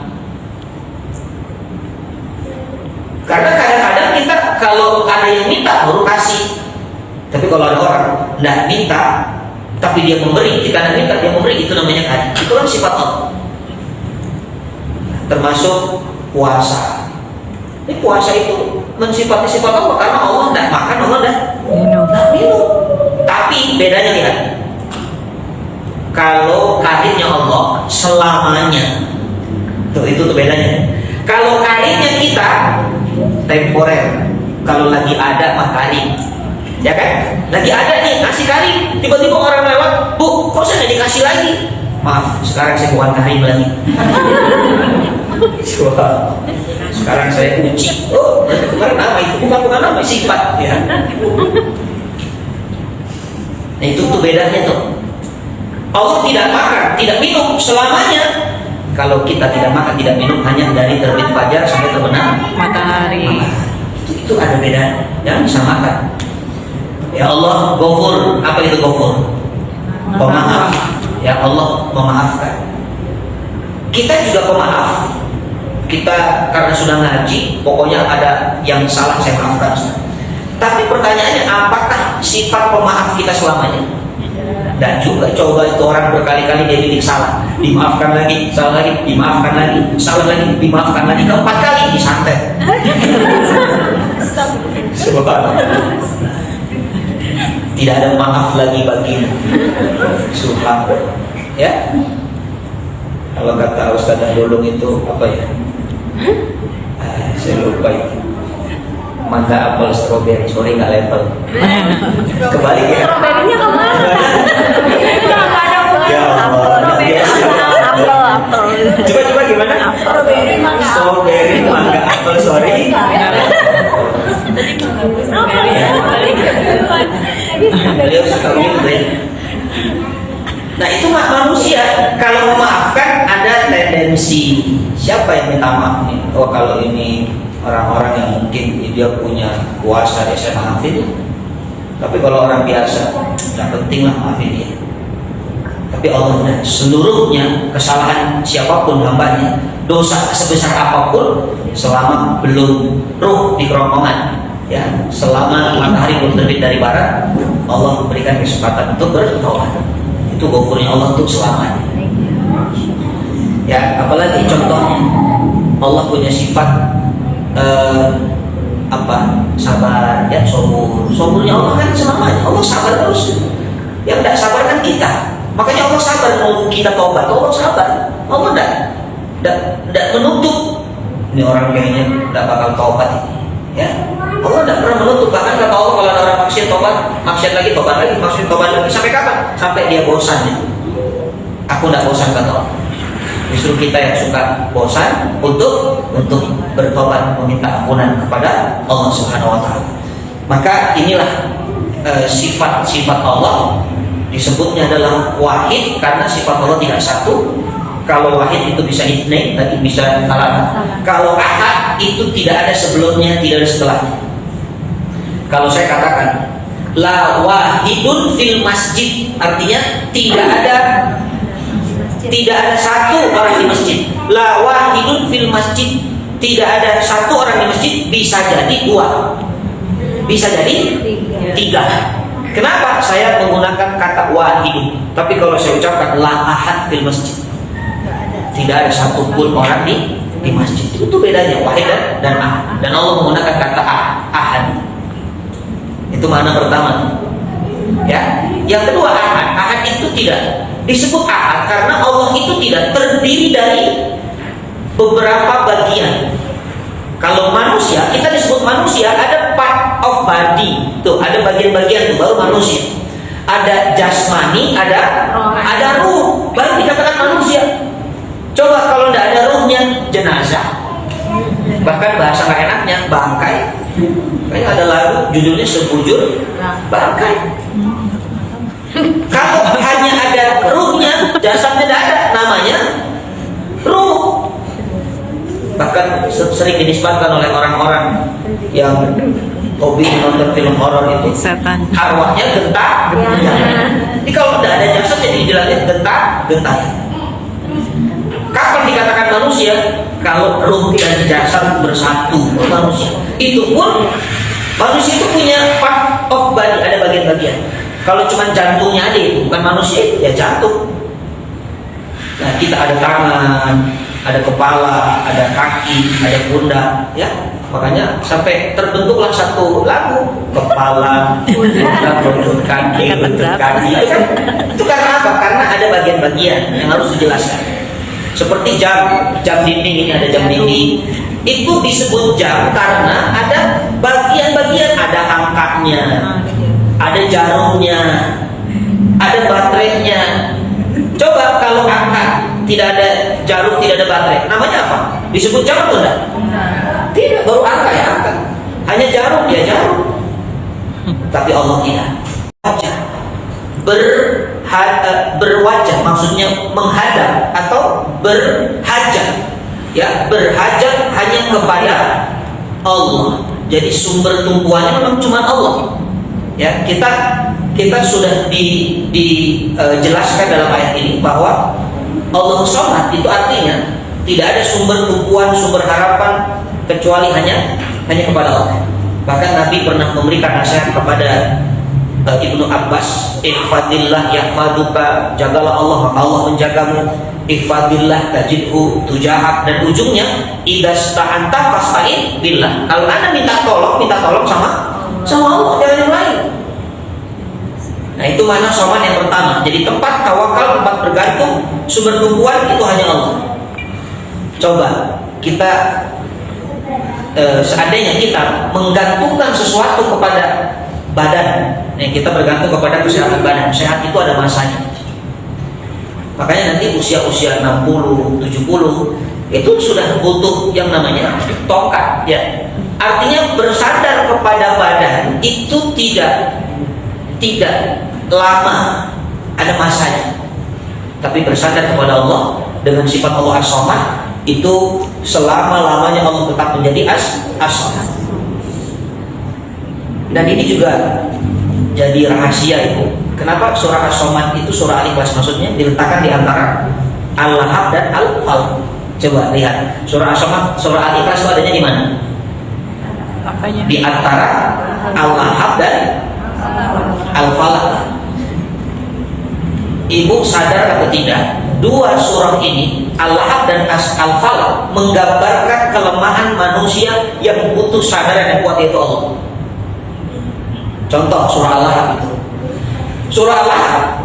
Karena kadang-kadang kita kalau ada yang minta baru kasih. Tapi kalau ada orang nggak minta tapi dia memberi, kita nggak minta dia memberi, itu namanya karim. Itu kan sifat Allah. Termasuk puasa. Ini puasa itu mensifati sifat Allah karena Allah tidak makan, Allah tidak minum. Tapi bedanya lihat, kalau karimnya Allah selamanya, itu tuh bedanya. Kalau karimnya kita temporer, kalau lagi ada mah karim, ya kan? Lagi ada nih ngasih karim, tiba-tiba orang lewat, bu, kok saya nggak dikasih lagi? Maaf, sekarang saya bukan karim lagi. Sekarang saya uji. Oh, bukan nama itu, bukan nama, sifat ya. Nah itu tuh bedanya tuh. Allah tidak makan, tidak minum selamanya. Kalau kita tidak makan, tidak minum hanya dari terbit fajar sampai terbenam matahari. Itu ada bedanya. Jangan disamakan. Ya Allah, Ghafur. Apa itu Ghafur? Pemaaf. Ya Allah memaafkan. Kita juga pemaaf. Kita karena sudah ngaji, pokoknya ada yang salah saya maafkan. Tapi pertanyaannya, apakah sifat pemaaf kita selamanya? Dan juga coba itu orang berkali-kali dia bikin salah, dimaafkan lagi, salah lagi, dimaafkan lagi, salah lagi, dimaafkan lagi, keempat kali disantet. Subhanallah. Tidak ada maaf lagi bagimu. Subhanallah. Ya. Kalau kata Ustaz Dulung itu apa ya? Saya lupa itu. Mangga, apel, stroberi, sorry nggak level. Kebalik ya. Stroberinya kemana? Ya Allah. Apel. Coba gimana? Stroberi, mangga, apel, sorry. Beliau suka gitu. Nah itu manusia. Kalau memaafkan ada tendensi siapa yang minta maaf nih? Oh kalau ini orang-orang yang mungkin dia punya kuasa dia saya maafin. Tapi kalau orang biasa nggak penting lah maafin dia. Tapi Allah tidak. Seluruhnya kesalahan siapapun hambanya, dosa sebesar apapun, selama belum ruh di kerongkongan, ya selama matahari belum terbit dari barat, Allah memberikan kesempatan untuk bertobat. Itu Ghafurnya Allah untuk selamanya. Ya, apalagi contohnya Allah punya sifat sabar, ya saburnya Allah kan selamanya. Allah sabar terus. Yang tidak sabar kan kita. Makanya Allah sabar mau kita tobat. Allah sabar. Allah tidak menutup. Ini orang kayaknya tidak bakal tobat ini. Ya, Allah tidak pernah menutup. Bahkan kata Allah kalau ada orang maksiat tobat, maksiat lagi, maksiat tobat lagi. Sampai kapan? Sampai dia bosan. Ya. Aku tidak bosan kata Allah. Justru kita yang suka bosan untuk bertobat, meminta ampunan kepada Allah Subhanahu Wa Taala. Maka inilah sifat-sifat Allah, disebutnya adalah wahid karena sifat Allah tidak satu. Kalau wahid itu bisa itsnain, tadi bisa salah. Kalau ahad itu tidak ada sebelumnya, tidak ada setelahnya. Kalau saya katakan la wahidun fil masjid, artinya tidak ada satu orang di masjid. La wahidun fil masjid, tidak ada satu orang di masjid, bisa jadi dua, bisa jadi tiga. Kenapa saya menggunakan kata wahidun? Tapi kalau saya ucapkan la ahad fil masjid, tidak ada satupun orang di masjid. Itu bedanya wahid dan ahad. Dan Allah menggunakan kata ahad. Itu makna pertama. Ya. Yang kedua ahad. Ahad itu tidak disebut ahad karena Allah itu tidak terdiri dari beberapa bagian. Kalau manusia, kita disebut manusia ada part of body. Tuh, ada bagian-bagian tuh baru manusia. Ada jasmani, ada ruh, baru dikatakan manusia. Coba kalau tidak ada ruhnya, jenazah. Bahkan bahasa nggak enaknya bangkai. Kayak ada lagu judulnya Sebujur Bangkai. Kalau hanya ada ruhnya, jasadnya namanya ruh. Bahkan sering dinisbatkan oleh orang-orang yang hobi nonton film horor itu, Setan. arwahnya gentar. Jadi kalau tidak ada jasad jadi bilangnya gentar. Kapan dikatakan manusia? Kalau ruh dan jasad bersatu manusia. Itu pun manusia itu punya part of body, ada bagian-bagian. Kalau cuma jantungnya ada itu bukan manusia, ya jantung. Nah, kita ada tangan, ada kepala, ada kaki, ada pundak, ya. Makanya sampai terbentuklah satu lagu, kepala, pundak, lutut, kaki, lutut, kaki. Itu karena apa? Karena ada bagian-bagian yang harus dijelaskan. Seperti jam dinding, ini ada jam dinding. Itu disebut jam karena ada bagian-bagian, ada angkanya, ada jarumnya, ada baterainya. Coba kalau angka tidak ada jarum, tidak ada baterai, namanya apa? Disebut jam atau enggak? Tidak, baru angka ya angka. Hanya jarum, ya jarum. Tapi Allah tidak. Wajah. Berwajah maksudnya menghadap atau berhajat. Ya, berhajat hanya kepada Allah. Jadi sumber tumpuannya memang cuma Allah. Ya, kita sudah dijelaskan dalam ayat ini bahwa Allah Somad itu artinya tidak ada sumber tumpuan, sumber harapan kecuali hanya kepada Allah. Bahkan Nabi pernah memberikan nasihat kepada Ibnu Abbas, ihfadillah yahfaduka, jagalah Allah maka Allah menjagamu. Ihfadillah tajidhu tujahak, dan ujungnya idasta'anta fasta'in billah. Kalau Anda minta tolong sama Allah, jangan yang lain. Nah, itu mana soman yang pertama. Jadi tempat tawakal, tempat bergantung, sumber tumpuan itu hanya Allah. Coba kita seandainya kita menggantungkan sesuatu kepada badan, kita bergantung kepada kesehatan badan. Sehat itu ada masanya. Makanya nanti usia-usia 60, 70 itu sudah butuh yang namanya tongkat, ya. Artinya bersandar kepada badan itu tidak lama, ada masanya. Tapi bersandar kepada Allah dengan sifat Allah As-Somad itu selama-lamanya Allah tetap menjadi As-Somad. Dan ini juga jadi rahasia itu. Kenapa surah As-Somad itu surah Al-Ikhlas, maksudnya diletakkan di antara Al-Lahab dan Al-Falaq. Coba lihat surah As-Somad, surah Al-Ikhlas itu adanya di mana? Apanya? Di antara Al-Lahab dan Al-Falaq. Ibu sadar atau tidak, dua surah ini Al-Lahab dan Al-Falaq menggambarkan kelemahan manusia yang butuh sadaran yang kuat, yaitu Allah. Contoh surah Al-Lahab itu. Surah Al-Lahab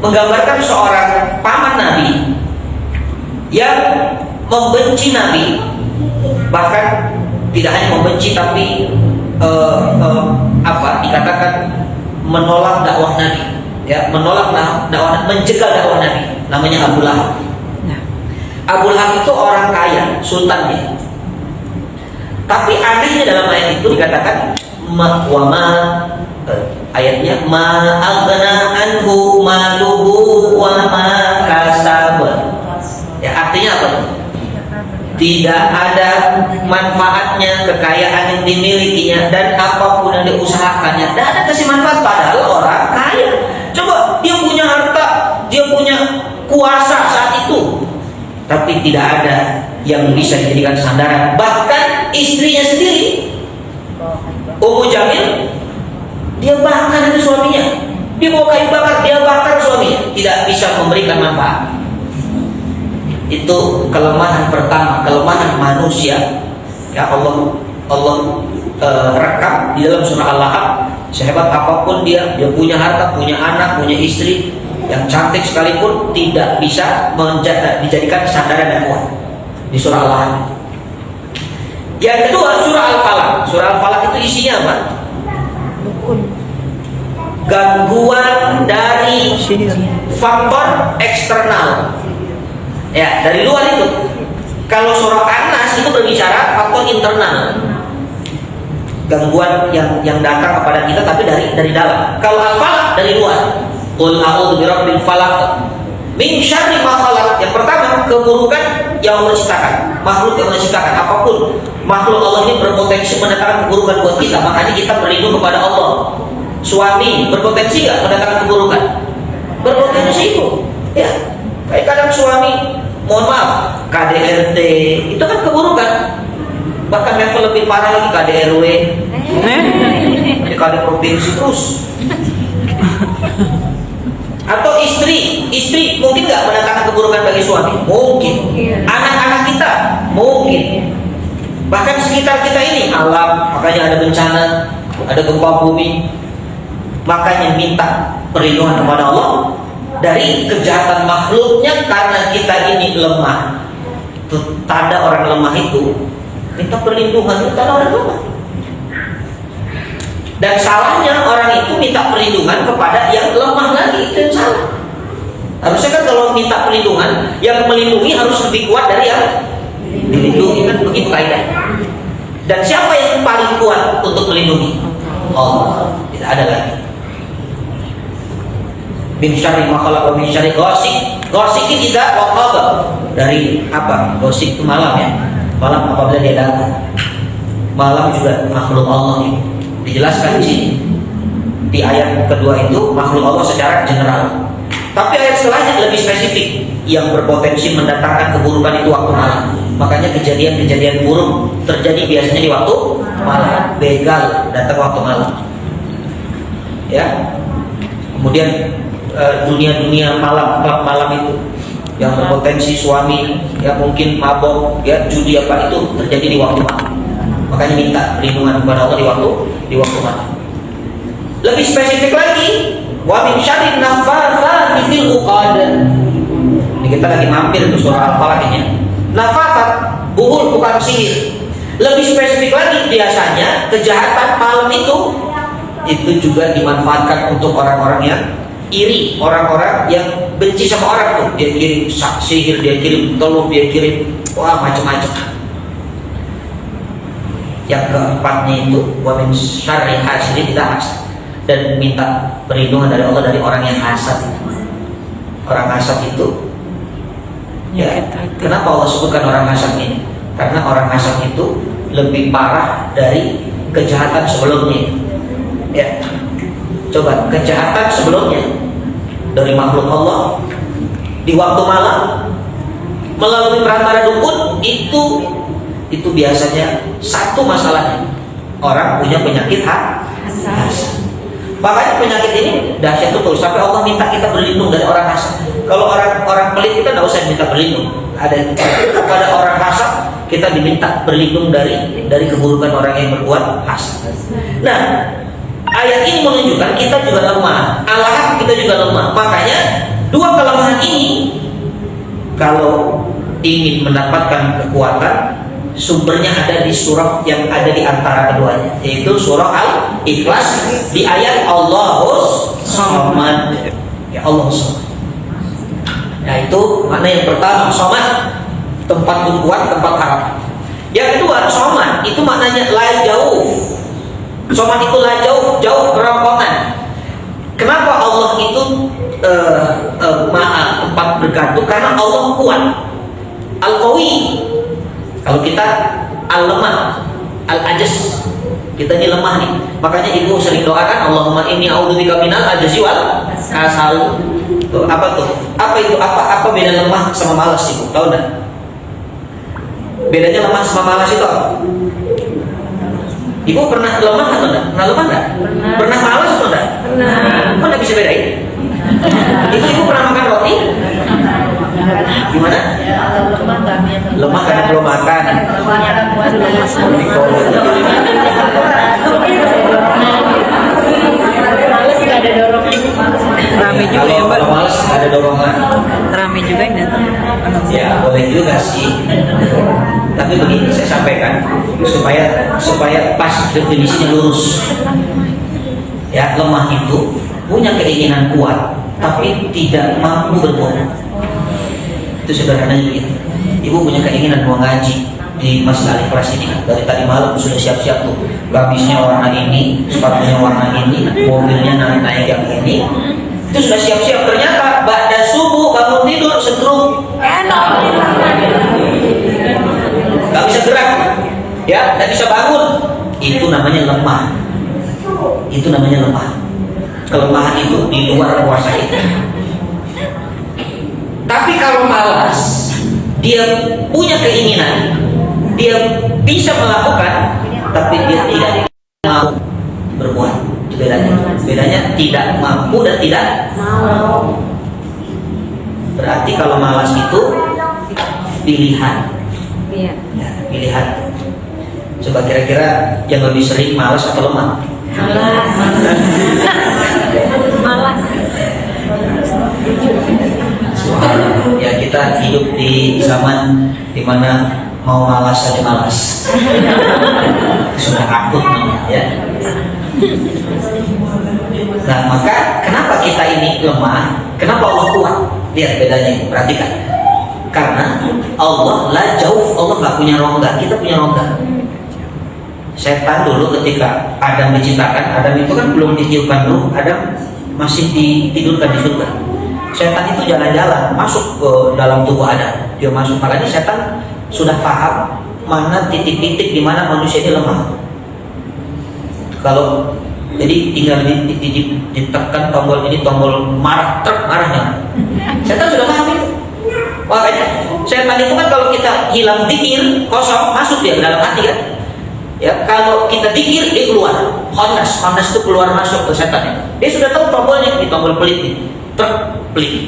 menggambarkan seorang paman Nabi yang membenci Nabi, bahkan tidak hanya membenci tapi dikatakan menolak dakwah Nabi, ya, menolak dakwah, menjegal dakwah Nabi. Namanya Abu Lahab. Abu Lahab itu orang kaya, sultan dia. Tapi anehnya dalam ayat itu dikatakan ayatnya ma aghna anhu maluhu wa ma kasab. Ya, artinya apa? Tidak ada manfaatnya kekayaan yang dimilikinya dan apapun yang diusahakannya, tidak ada kasih manfaat. Padahal orang kaya. Coba dia punya harta, dia punya kuasa saat itu, tapi tidak ada yang bisa dijadikan sandaran. Bahkan istrinya sendiri, Ummu Jamil, dia bakar itu suaminya. Dia bawa kayu bakar, dia bakar suaminya. Tidak bisa memberikan manfaat. Itu kelemahan pertama, kelemahan manusia. Ya, Allah rekam di dalam surah Al-Lahab. Sehebat apapun dia punya harta, punya anak, punya istri yang cantik sekalipun, tidak bisa dijadikan sandaran yang kuat. Di surah Al-Lahab. Yang kedua surah Al-Falaq. Surah Al-Falaq itu isinya apa? Gangguan dari faktor eksternal, ya, dari luar itu. Kalau surah An-Nas itu berbicara faktor internal, gangguan yang datang kepada kita tapi dari dalam. Kalau Al-Falaq dari luar. Qul a'udzu birabbil falaq. Min syarri ma khalaq. Yang pertama, keburukan yang Allah ciptakan, makhluk yang Allah ciptakan. Apapun makhluk Allah ini berpotensi mendatangkan keburukan buat kita, makanya kita berlindung kepada Allah. Suami berpotensi nggak mendatangkan keburukan? Berpotensi itu. Ya, kayak kadang suami, mohon maaf, KDRT itu kan keburukan. Bahkan level lebih parah lagi KDRW, KD provinsi terus. Atau istri mungkin nggak mendatangkan keburukan bagi suami, mungkin. Anak-anak kita mungkin. Bahkan sekitar kita ini alam, makanya ada bencana, ada gempa bumi. Makanya minta perlindungan kepada Allah dari kejahatan makhluknya, karena kita ini lemah. Tanda orang lemah itu minta perlindungan, itu tanda orang lemah. Dan salahnya orang itu minta perlindungan kepada yang lemah lagi, itu yang salah. Harusnya kan kalau minta perlindungan, yang melindungi harus lebih kuat dari yang dilindungi, kan begitu kaidahnya. Dan siapa yang paling kuat untuk melindungi? Allah, tidak ada lagi. Min syarri ma khalaq wa min syarri ghasik. Ghasik ini tidak waqab. Dari apa? Ghasik itu malam ya. Malam apabila dia datang. Malam juga makhluk Allah ini. Dijelaskan di sini. Di ayat kedua itu makhluk Allah secara general. Tapi ayat selanjutnya lebih spesifik, yang berpotensi mendatangkan keburukan itu waktu malam. Makanya kejadian-kejadian buruk terjadi biasanya di waktu malam. Begal datang waktu malam. Ya. Kemudian dunia-dunia malam, klub malam itu yang berpotensi suami ya mungkin mabok, ya judi apa itu terjadi di waktu malam. Makanya minta perlindungan kepada Allah di waktu malam. Lebih spesifik lagi, wa min syarri naffatsati fil uqad. Ini kita lagi mampir ke surah Al-Falaq ini. Nafatsat, buhul bukan sihir. Lebih spesifik lagi, biasanya kejahatan malam itu juga dimanfaatkan untuk orang-orang yang iri, orang-orang yang benci sama orang tuh. Dia kirim sihir, dia kirim telur, dia kirim macam-macam. Yang keempatnya itu wa min syarri hasidin idza hasad, dan minta perlindungan dari Allah dari orang yang hasad. Orang hasad itu ya, kenapa Allah sebutkan orang hasad ini? Karena orang hasad itu lebih parah dari kejahatan sebelumnya. Ya, coba kejahatan sebelumnya dari makhluk Allah di waktu malam melalui perantara dukun itu biasanya satu masalahnya, orang punya penyakit hasad. Makanya penyakit ini dahsyat betul sampai Allah minta kita berlindung dari orang hasad. Kalau orang pelit kita tidak usah minta berlindung. Ada kepada orang hasad kita diminta berlindung dari keburukan orang yang berbuat hasad. Nah, ayat ini menunjukkan kita juga lemah. Allah kita juga lemah. Makanya dua kelemahan ini kalau ingin mendapatkan kekuatan, sumbernya ada di surah yang ada di antara keduanya, yaitu surah Al-Ikhlas di ayat Allahus Samad. Ya Allah Samad. Nah itu makna yang pertama, Samad, tempat kuat, tempat harap. Yang kedua, Samad itu maknanya la jauh. Samad itu la jauh, jauh kerongkongan. Kenapa Allah itu maha tempat bergantung? Karena Allah kuat, Al-Qawi. Kalau kita al-lemah, al-ajaz, kita ini lemah nih. Makanya ibu sering doakan, Allahumma inni a'udzubika minal ajzi wal kasal. Tuh, apa tuh? Apa itu? Apa beda lemah sama malas ibu? Tahu enggak? Bedanya lemah sama malas itu apa? Ibu pernah lemah atau enggak? Pernah lemah enggak? Pernah malas atau enggak? Pernah. Kok enggak bisa bedain? Itu ibu pernah makan roti? Gimana? Lemah karena belum makan. Males gak ada dorongan. Rame juga ya Mbak. Kalau males ada dorongan. Rame juga yang datang. Ya boleh juga sih. Tapi begini saya sampaikan supaya pas definisinya lurus. Ya, lemah itu punya keinginan kuat tapi tidak mampu berbuat. Itu sederhananya begitu. Ibu punya keinginan mau ngaji di Masjid Al-Ikhlas ini kan, dari tadi malam sudah siap-siap tuh, gamisnya warna ini, sepatunya warna ini, mobilnya naik yang ini, itu sudah siap-siap. Ternyata pada subuh bangun berat, tidak bisa bangun, itu namanya lemah. Itu namanya lemah. Kelemahan itu di luar kuasa kita. Tapi kalau malas, dia punya keinginan, dia bisa melakukan, tapi dia tidak mau berbuat. Itu bedanya tidak mampu dan tidak mau. Berarti kalau malas itu pilihan. Iya. Ya, pilihan. Coba kira-kira yang lebih sering malas atau lemah? Malas. Ya, kita hidup di zaman dimana mau malas saja malas. Sudah akut namanya, ya. Nah, maka kenapa kita ini lemah? Kenapa Allah kuat? Lihat bedanya ini, perhatikan. Karena Allah la jauh, Allah nggak punya rongga, kita punya rongga. Setan dulu ketika Adam diciptakan, Adam itu kan belum ditiupkan ruh, Adam masih ditidurkan di surga. Setan itu jalan-jalan masuk ke dalam tubuh Adam, dia masuk, makanya setan sudah paham mana titik-titik di mana manusia ini lemah. Kalau jadi tinggal ditekan tombol ini, tombol marah, marahnya. Setan sudah paham itu. Makanya setan itu kan kalau kita hilang zikir, kosong, masuk dia ke dalam hati kan. Ya, kalau kita zikir dia keluar. Hondas itu keluar masuk ke setan. Dia sudah tahu tombolnya, di tombol pelit ini. Pelit.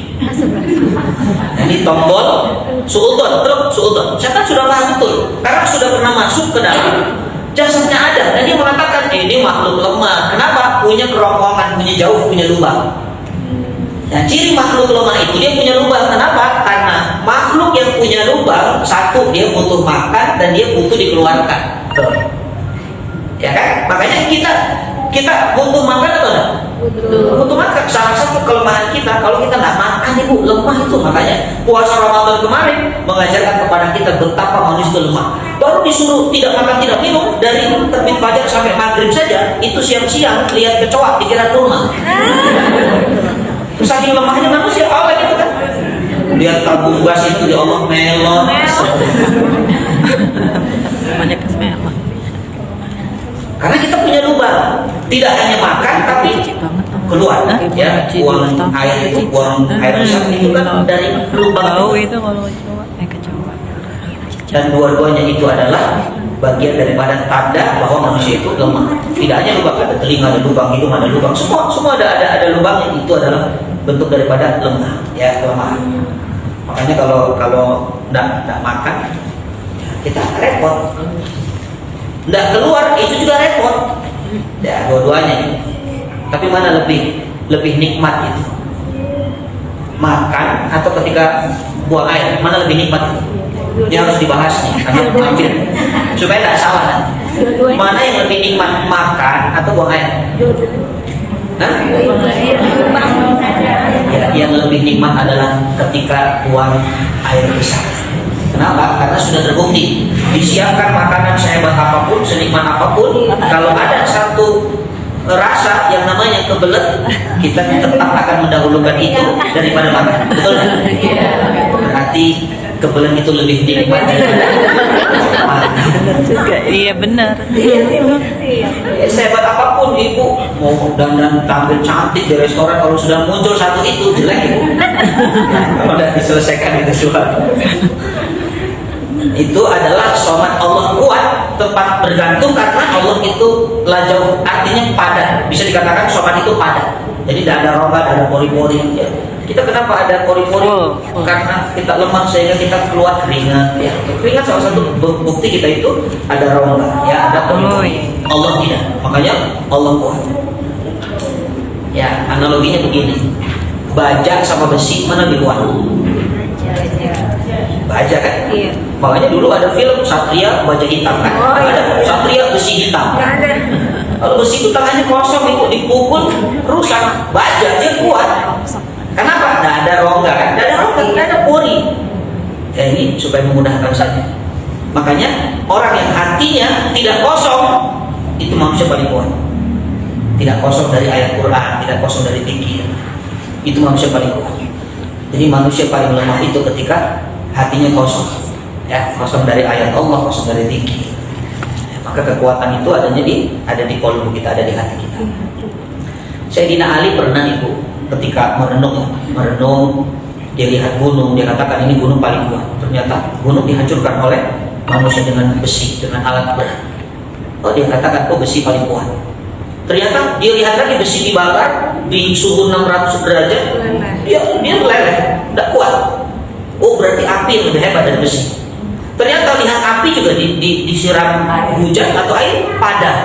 Ini tombol suudon, suudon. Setan sudah paham betul karena sudah pernah masuk ke dalam jasadnya Adam dan dia mengatakan ini makhluk lemah. Kenapa? Punya kerongkongan, punya jauh, punya lubang. Nah, ciri makhluk lemah itu dia punya lubang. Kenapa? Karena makhluk yang punya lubang, satu dia butuh makan dan dia butuh dikeluarkan. Ya kan? Makanya kita butuh makan atau enggak? Butuh makan. Salah satu kelemahan kita kalau kita nggak makan, ibu, lemah itu. Makanya puasa Ramadan kemarin mengajarkan kepada kita betapa manusia itu lemah. Baru disuruh tidak makan tidak minum dari terbit fajar sampai maghrib saja, itu siang-siang lihat kecoa dikira rumah. Saking lemahnya manusia, Allah gitu kan. Lihat tabung gas itu di Allah melon. Banyak kesemelan. Karena kita punya lubang, tidak hanya makan tapi keluar. Ya, buang air itu, buang air besar itu kan dari lubang. Tahu itu kalau kecoa, kecoa. Dan dua-duanya itu adalah bagian daripada tanda bahwa manusia itu lemah. Tidak hanya lubang, ada telinga, ada lubang, hidung, ada lubang, semua ada lubangnya. Itu adalah bentuk daripada lemah, ya, kelemahan. Makanya kalau nggak makan, kita repot. Nggak keluar, itu juga repot. Ya, dua-duanya. Tapi mana lebih nikmat itu? Makan atau ketika buang air, mana lebih nikmat itu? Ini harus dibahas nih, karena hampir supaya tidak salah nanti. Mana yang lebih nikmat, makan atau buang air? Hah? Ya, yang lebih nikmat adalah ketika buang air besar. Kenapa? Karena sudah terbukti disiapkan makanan sehebat apapun, senikmat apapun, kalau ada satu rasa yang namanya kebelet, kita tetap akan mendahulukan itu daripada makan. Betul? Berarti kebelet itu lebih nikmat. Iya benar. Sehebat apapun ibu mau dandan tampil cantik di restoran, kalau sudah muncul satu itu jelek ibu. Kalau sudah diselesaikan itu suatu. Itu adalah somat Allah kuat, tempat bergantung, karena Allah itu lajau, artinya padat. Bisa dikatakan somat itu padat. Jadi tidak ada rongga, tidak ada pori-pori. Ya. Kita kenapa ada pori-pori? Karena kita lemah sehingga kita keluar keringat. Ya. Keringat salah satu bukti kita itu ada rongga, ya, ada pori-pori. Allah tidak. Makanya Allah kuat. Ya, analoginya begini. Baja sama besi mana lebih kuat? Baja kan? Iya. Makanya dulu ada film Satria baja hitam kan? Ada Satria besi hitam. Kalau besi itu tangannya kosong, itu dipukul rusak. Baja dia kuat. Kenapa? Tidak ada rongga kan? Tidak ada rongga, tidak ada pori. Ya, ini supaya memudahkan saja. Makanya orang yang hatinya tidak kosong itu manusia paling kuat. Tidak kosong dari ayat Quran, tidak kosong dari pikir. Itu manusia paling kuat. Jadi manusia paling lemah itu ketika hatinya kosong, ya, kosong dari ayat Allah, kosong dari zikir, Maka kekuatan itu ada di kolbu kita, ada di hati kita. Sayyidina Ali pernah Ibu ketika merenung, dia lihat gunung, dia katakan ini gunung paling kuat. Ternyata gunung dihancurkan oleh manusia dengan besi, dengan alat berat. Oh, dia katakan besi paling kuat. Ternyata dia lihat lagi besi dibakar di suhu 600 derajat, dia meleleh, tidak kuat. Oh, berarti api yang lebih hebat dari besi. Ternyata lihat api juga disiram hujan atau air padam.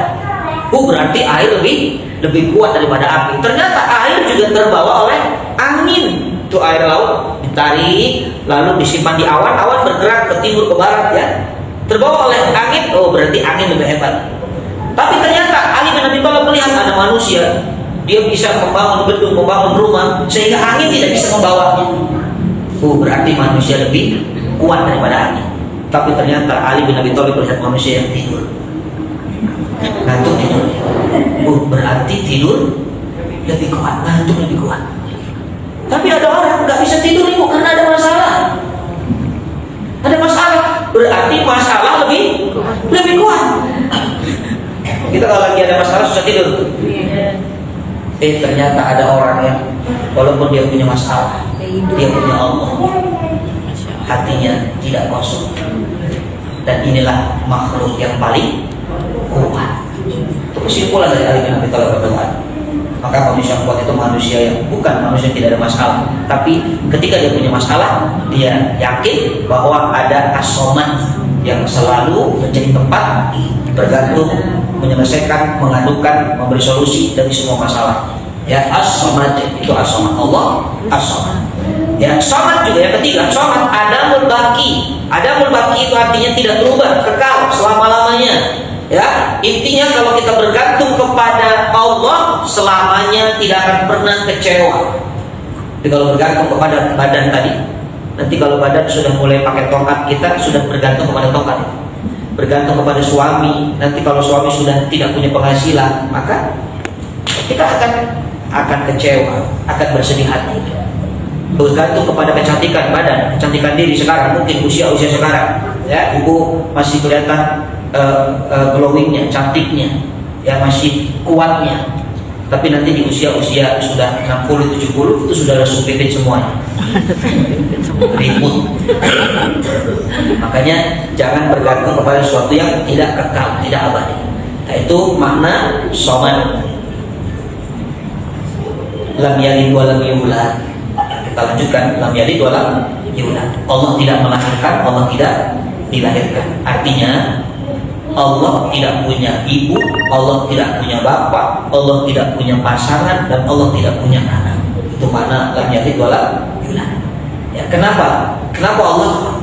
Oh, berarti air lebih kuat daripada api. Ternyata air juga terbawa oleh angin. Itu air laut ditarik, lalu disimpan di awan, awan bergerak ke timur ke barat ya. Terbawa oleh angin, oh berarti angin lebih hebat. Tapi ternyata Ali bin Abi Thalib melihat ada manusia, dia bisa membangun gedung, membangun rumah, sehingga angin tidak bisa membawanya. Oh berarti manusia lebih kuat daripada angin. Tapi ternyata Ali bin Abi Thalib melihat manusia yang tidur, ngantuk tidur. Oh berarti tidur lebih kuat, ngantuk lebih kuat. Tapi ada orang nggak bisa tidur Ibu karena ada masalah. Ada masalah, berarti masalah lebih kuat. Kita kalau lagi ada masalah susah tidur. Ternyata ada orang yang walaupun dia punya masalah, dia punya Allah, hatinya tidak kosong. Dan inilah makhluk yang paling kuat. Itu kesimpulan dari Ali bin Abi Thalib berdoa. Maka manusia yang kuat itu manusia yang bukan manusia yang tidak ada masalah, tapi ketika dia punya masalah, dia yakin bahwa ada as-somad yang selalu menjadi tempat bergantung, menyelesaikan, mengadukan, memberi solusi dari semua masalah. Ya, as-somad itu as-somad Allah, as-somad. Ya, somad juga yang ketiga, somad adamul baqi. Adamul baqi itu artinya tidak berubah, kekal selama-lamanya. Ya, intinya kalau kita bergantung kepada Allah selamanya tidak akan pernah kecewa. Jadi kalau bergantung kepada badan tadi, nanti kalau badan sudah mulai pakai tongkat, kita sudah bergantung kepada tongkat. Bergantung kepada suami, nanti kalau suami sudah tidak punya penghasilan, maka kita akan kecewa, akan bersedih hati. Bergantung kepada kecantikan badan, kecantikan diri sekarang, mungkin usia sekarang, ya ibu masih kelihatan glowingnya, cantiknya, ya masih kuatnya. Tapi nanti di usia sudah 60-70 itu sudah langsung pipit semuanya, ribut. Makanya jangan bergantung kepada sesuatu yang tidak kekal, tidak abadi. Nah, itu makna somad. Lam yalid wa lam yulad. Kita lanjutkan, lam yalid wa lam yulad. Allah tidak melahirkan, Allah tidak dilahirkan. Artinya Allah tidak punya ibu, Allah tidak punya bapak, Allah tidak punya pasangan, dan Allah tidak punya anak. Itu makna lam yalid wa lam yulad. Ya, kenapa Allah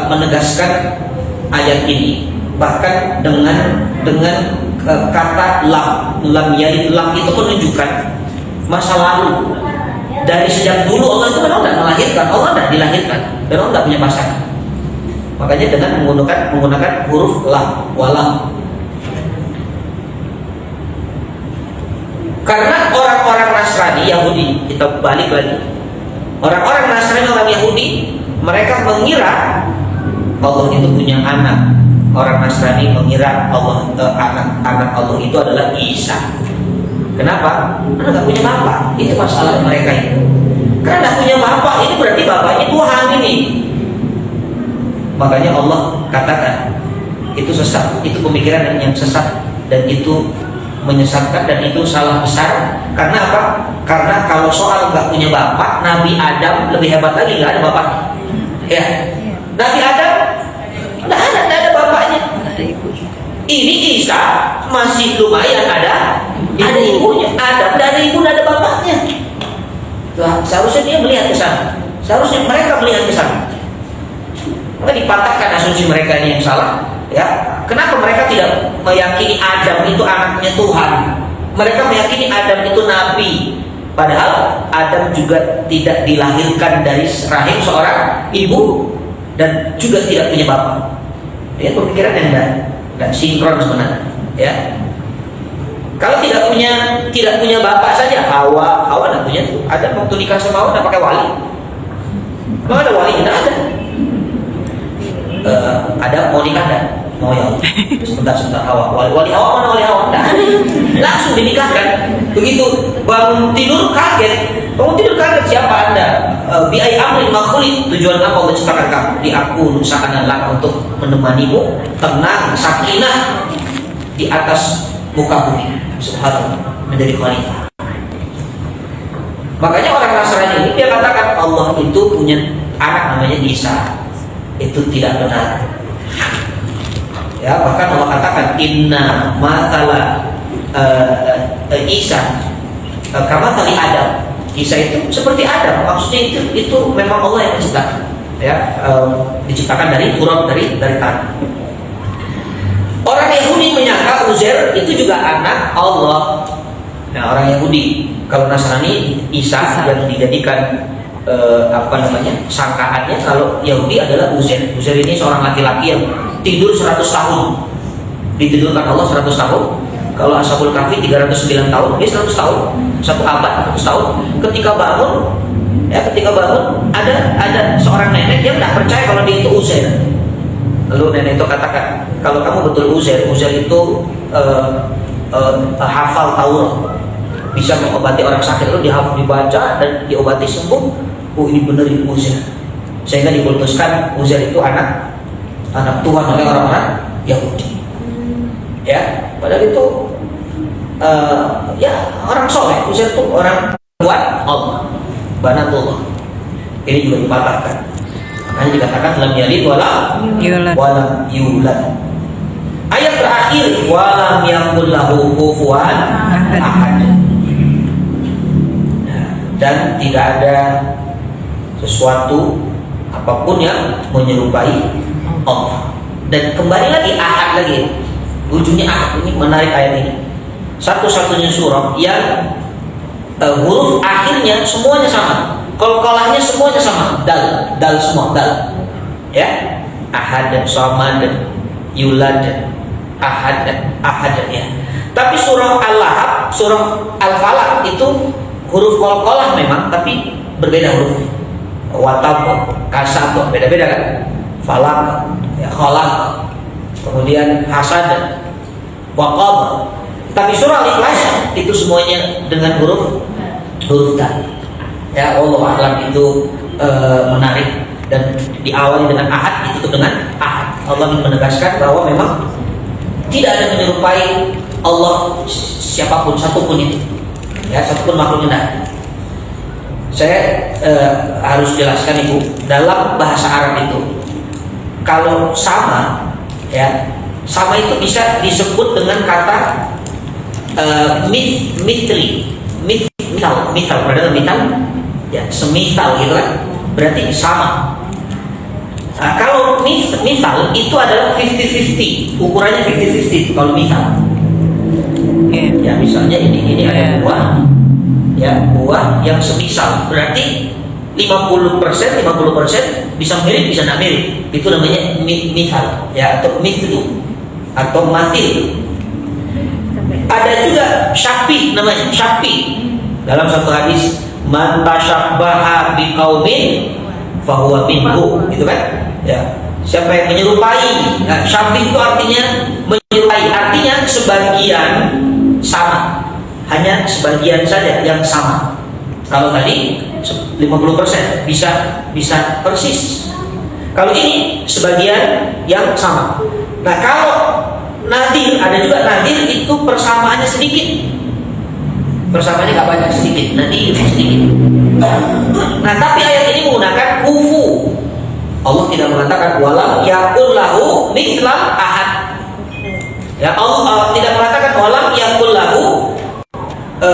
menegaskan ayat ini bahkan dengan kata lam yalid. Lam itu menunjukkan masa lalu. Dari sejak dulu Allah itu memang tidak melahirkan, Allah tidak dilahirkan, dan Allah tidak punya pasangan. Makanya dengan menggunakan huruf lam, walam. Karena orang-orang Nasrani Yahudi, kita balik lagi. Orang-orang Nasrani, orang Yahudi, mereka mengira Allah itu punya anak. Orang Nasrani mengira anak Allah itu adalah Isa. Kenapa? Karena nggak punya bapak. Itu masalah mereka itu. Karena nggak punya bapak, ini berarti bapaknya Tuhan ini. Makanya Allah katakan itu sesat, itu pemikiran yang sesat, dan itu menyesatkan, dan itu salah besar. Karena apa? Karena kalau soal nggak punya bapak, Nabi Adam lebih hebat lagi, nggak ada bapaknya. Ya, Nabi Adam nggak ada bapaknya. Ini Isa masih lumayan ada ibunya. Adam nggak ada ibu, nggak ada bapaknya. Seharusnya dia melihat ke sana. Seharusnya mereka melihat ke sana. Maka dipatahkan asumsi mereka ini yang salah. Ya, kenapa mereka tidak meyakini Adam itu anaknya Tuhan? Mereka meyakini Adam itu nabi. Padahal Adam juga tidak dilahirkan dari rahim seorang ibu dan juga tidak punya bapak. Dia pemikiran yang tidak sinkron sebenarnya. Ya, kalau tidak punya bapak saja, Hawa tidak punya tuh. Adam waktu nikah sama Hawa tidak pakai wali. Kalau ada wali tidak ada. Ada mau nikah dan mau ya sebentar wali awak mana wali awak? Nah, langsung dinikahkan. Begitu bangun tidur kaget siapa anda? Biai amrin makhluk, tujuan apa menciptakan kamu? Di aku nusakan Allah untuk menemanimu, tenang, sakinah di atas muka bumi. Subhanallah, menjadi khalifah. Makanya orang Nasrani ini dia katakan Allah itu punya anak namanya Isa. Itu tidak benar. Ya, bahkan Allah katakan inna matala Isa kama tali Adam. Isa itu seperti Adam. Maksudnya itu memang Allah yang menciptakan. Ya, diciptakan dari turab dari tanah. Orang Yahudi menyangka Uzair itu juga anak Allah. Nah, orang Yahudi, kalau Nasrani Isa yang dijadikan sangkaannya, kalau Yahudi adalah Uzair. Uzair ini seorang laki-laki yang tidur 100 tahun. Ditidurkan Allah 100 tahun. Kalau Ashabul Kahfi 309 tahun, dia 100 tahun, 1 abad, 100 tahun. Ketika bangun ada seorang nenek yang tidak percaya kalau dia itu Uzair. Lalu nenek itu katakan, kalau kamu betul Uzair itu hafal Taurat, bisa mengobati orang sakit, lalu dibaca dan diobati sembuh. Oh, ini benar ini Uzair. Sehingga diputuskan Uzair itu anak Tuhan oleh orang-orang Yahudi. Ya, padahal itu orang soleh. Uzair itu orang buat Allah, banatullah. Ini juga dipatahkan. Makanya dikatakan lam yalid walam yulad. Ayat terakhir walam yakul lahu kufuwan ahad. Dan tidak ada sesuatu apapun yang menyerupai Allah. Dan kembali lagi ahad lagi. Ujungnya ahad. Ini menarik ayat ini. Satu-satunya surah yang huruf akhirnya semuanya sama. Qalqalahnya semuanya sama. Dal semua dal. Ya. Ahad, samad, yulad, ahad ya. Tapi surah Al-Lahab, surah Al-Falaq itu huruf qalqalah memang, tapi berbeda hurufnya. Watab, kasab, beda-beda kan. Falaq, ya, khalaq. Kemudian hasad, waqab. Tapi surah Al-Ikhlas itu semuanya dengan huruf dal. Ya, Allah a'lam itu menarik dan diawali dengan ahad, ditutup dengan ahad. Allah ingin menegaskan bahwa memang tidak ada menyerupai Allah siapapun, satupun itu. Ya, satupun makhluknya. Saya harus jelaskan Ibu, dalam bahasa Arab itu kalau sama, ya, sama itu bisa disebut dengan kata misal, padahal misal, ya, semisal gitu kan, berarti sama. Nah, kalau misal itu adalah 50-50, ukurannya 50-50 kalau misal. Ya, misalnya ini ada buah, ya, buah yang semisal, berarti 50% bisa mirip, bisa tidak mirip. Itu namanya misal, ya, atau mislu atau masil. Ada juga syafi, namanya syafi. Dalam satu hadis, man tasyabbaha biqaumin fahuwa minhu, gitu kan? Ya. Siapa yang menyerupai? Nah, syafi itu artinya menyerupai, artinya sebagian sama. Hanya sebagian saja yang sama. Kalau tadi 50% bisa persis. Kalau ini sebagian yang sama. Nah, kalau nadir, ada juga nadir itu persamaannya sedikit. Persamaannya nggak banyak, sedikit. Nadir sedikit. Nah, tapi ayat ini menggunakan kufu. Allah tidak mengatakan walam yakul lahu mithlam ahad. Ya, Allah tidak mengatakan walam yakul lahu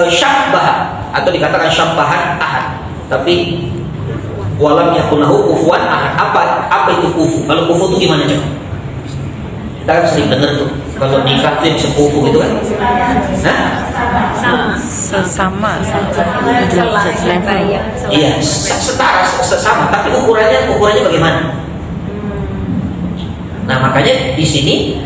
syabbah atau dikatakan syabbahan ahad. Tapi walam yakul lahu kufuwan ahad. Apa itu kufu? Kalau kufu itu gimana coba? Kita kan sering dengar tuh kalau nikah tuh yang sepupu gitu kan. Sama Iya, setara, sesama, tapi ukurannya bagaimana? Nah, makanya di sini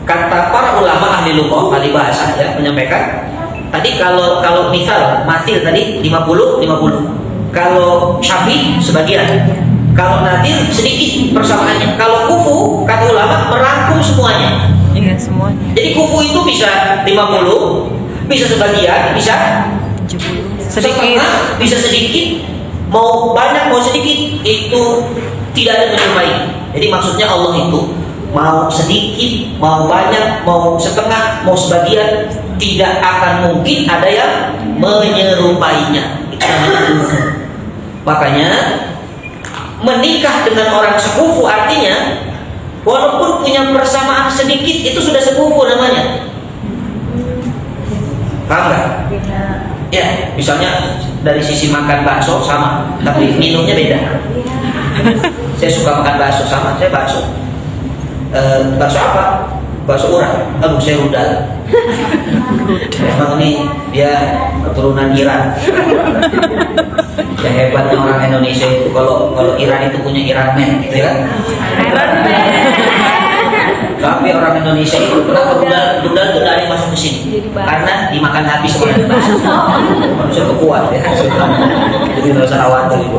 kata para ulama ahli lughah, ahli bahasa ya menyampaikan tadi kalau misal masil tadi 50-50. Kalau syafi sebagian Kalau nadir sedikit persamaannya. Kalau kufu, kata ulama, merangkum semuanya. Iya semuanya. Jadi kufu itu bisa 50, bisa sebagian, bisa 70. Sedikit. setengah, bisa sedikit, mau banyak mau sedikit, itu tidak ada menyerupai. Jadi maksudnya Allah itu mau sedikit, mau banyak, mau setengah, mau sebagian, tidak akan mungkin ada yang menyerupainya. Itu namanya kufu. Makanya menikah dengan orang sekufu artinya walaupun punya persamaan sedikit itu sudah sekufu namanya. Paham nggak? Ya, misalnya dari sisi makan bakso sama, tapi minumnya beda. Saya suka makan bakso sama, saya bakso. Bakso apa? Bakso urap. Aduh, saya rudal. Memang ini dia keturunan Iran. Yang hebatnya orang Indonesia itu kalau Iran itu punya Iran Man, gitu kan? Tapi orang Indonesia itu kenapa rudal itu dari masuk ke sini? Karena dimakan habis oleh manusia kekuat ya. Jadi nggak usah khawatir itu.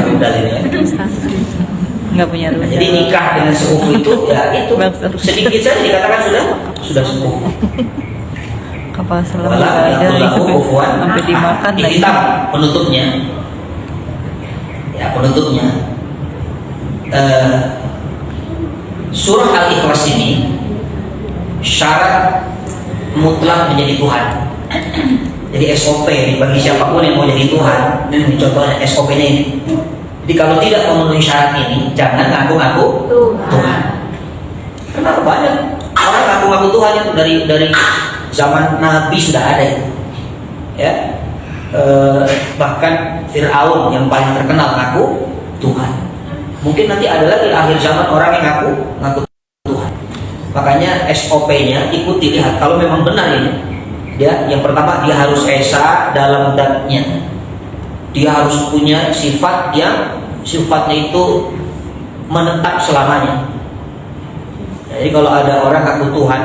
Rudal ini ya. Nggak punya rumah. Jadi nikah dengan sekufu itu ya itu sedikit saja dikatakan sudah sekufu. Kapal selam Wala ada yang itu kufuan sampai dimakan lagi. hitam penutupnya. Ya penutupnya. Surah Al-Ikhlas ini syarat mutlak menjadi Tuhan. Jadi SOP bagi siapapun yang mau jadi Tuhan. Ini contohnya SOP-nya ini. Jadi kalau tidak memenuhi syarat ini, jangan ngaku-ngaku Tuhan. Karena banyak orang ngaku-ngaku Tuhan itu dari zaman Nabi sudah ada itu. Ya, bahkan Fir'aun yang paling terkenal ngaku Tuhan. Mungkin nanti ada lagi akhir zaman orang yang ngaku Tuhan. Makanya SOP-nya ikuti, lihat kalau memang benar ini. Dia yang pertama dia harus esa dalam zatnya. Dia harus punya sifat yang sifatnya itu menetap selamanya. Jadi kalau ada orang ngaku Tuhan,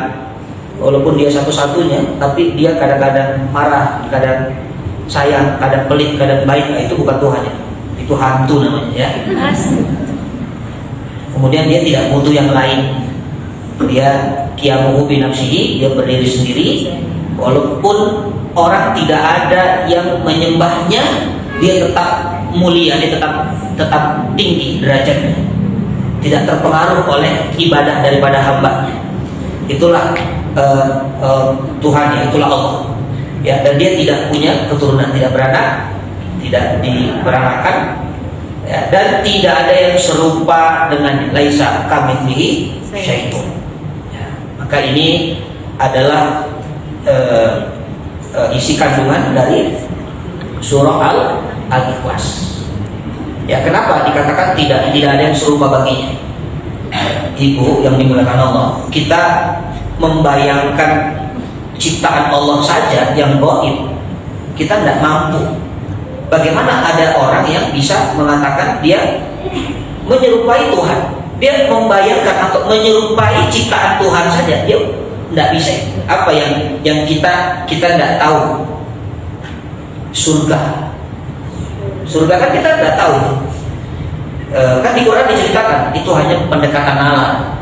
walaupun dia satu-satunya, tapi dia kadang-kadang marah, kadang sayang, kadang pelit, kadang baik, nah, itu bukan Tuhan ya. Itu hantu namanya ya. Kemudian dia tidak butuh yang lain. Dia qiyamuhu bi nafsihi, dia berdiri sendiri. Walaupun orang tidak ada yang menyembahnya, dia tetap mulia, dia tetap tinggi derajatnya. Tidak terpengaruh oleh ibadah daripada hambanya. Itulah Tuhan ya, itulah Allah. Ya, dan dia tidak punya keturunan, tidak beranak, tidak diberanakan. Ya, dan tidak ada yang serupa dengan laisa kamitslihi syai'un. Ya, maka ini adalah isi kandungan dari surah Al-Ikhlas. Ya, kenapa dikatakan tidak ada yang serupa baginya? Ibu yang dimuliakan Allah, kita membayangkan ciptaan Allah saja yang gaib, kita tidak mampu. Bagaimana ada orang yang bisa mengatakan dia menyerupai Tuhan? Dia membayangkan atau menyerupai ciptaan Tuhan saja, dia tidak bisa. Apa yang kita tidak tahu? Surga kan kita tidak tahu. Kan di Quran diceritakan itu hanya pendekatan nalar,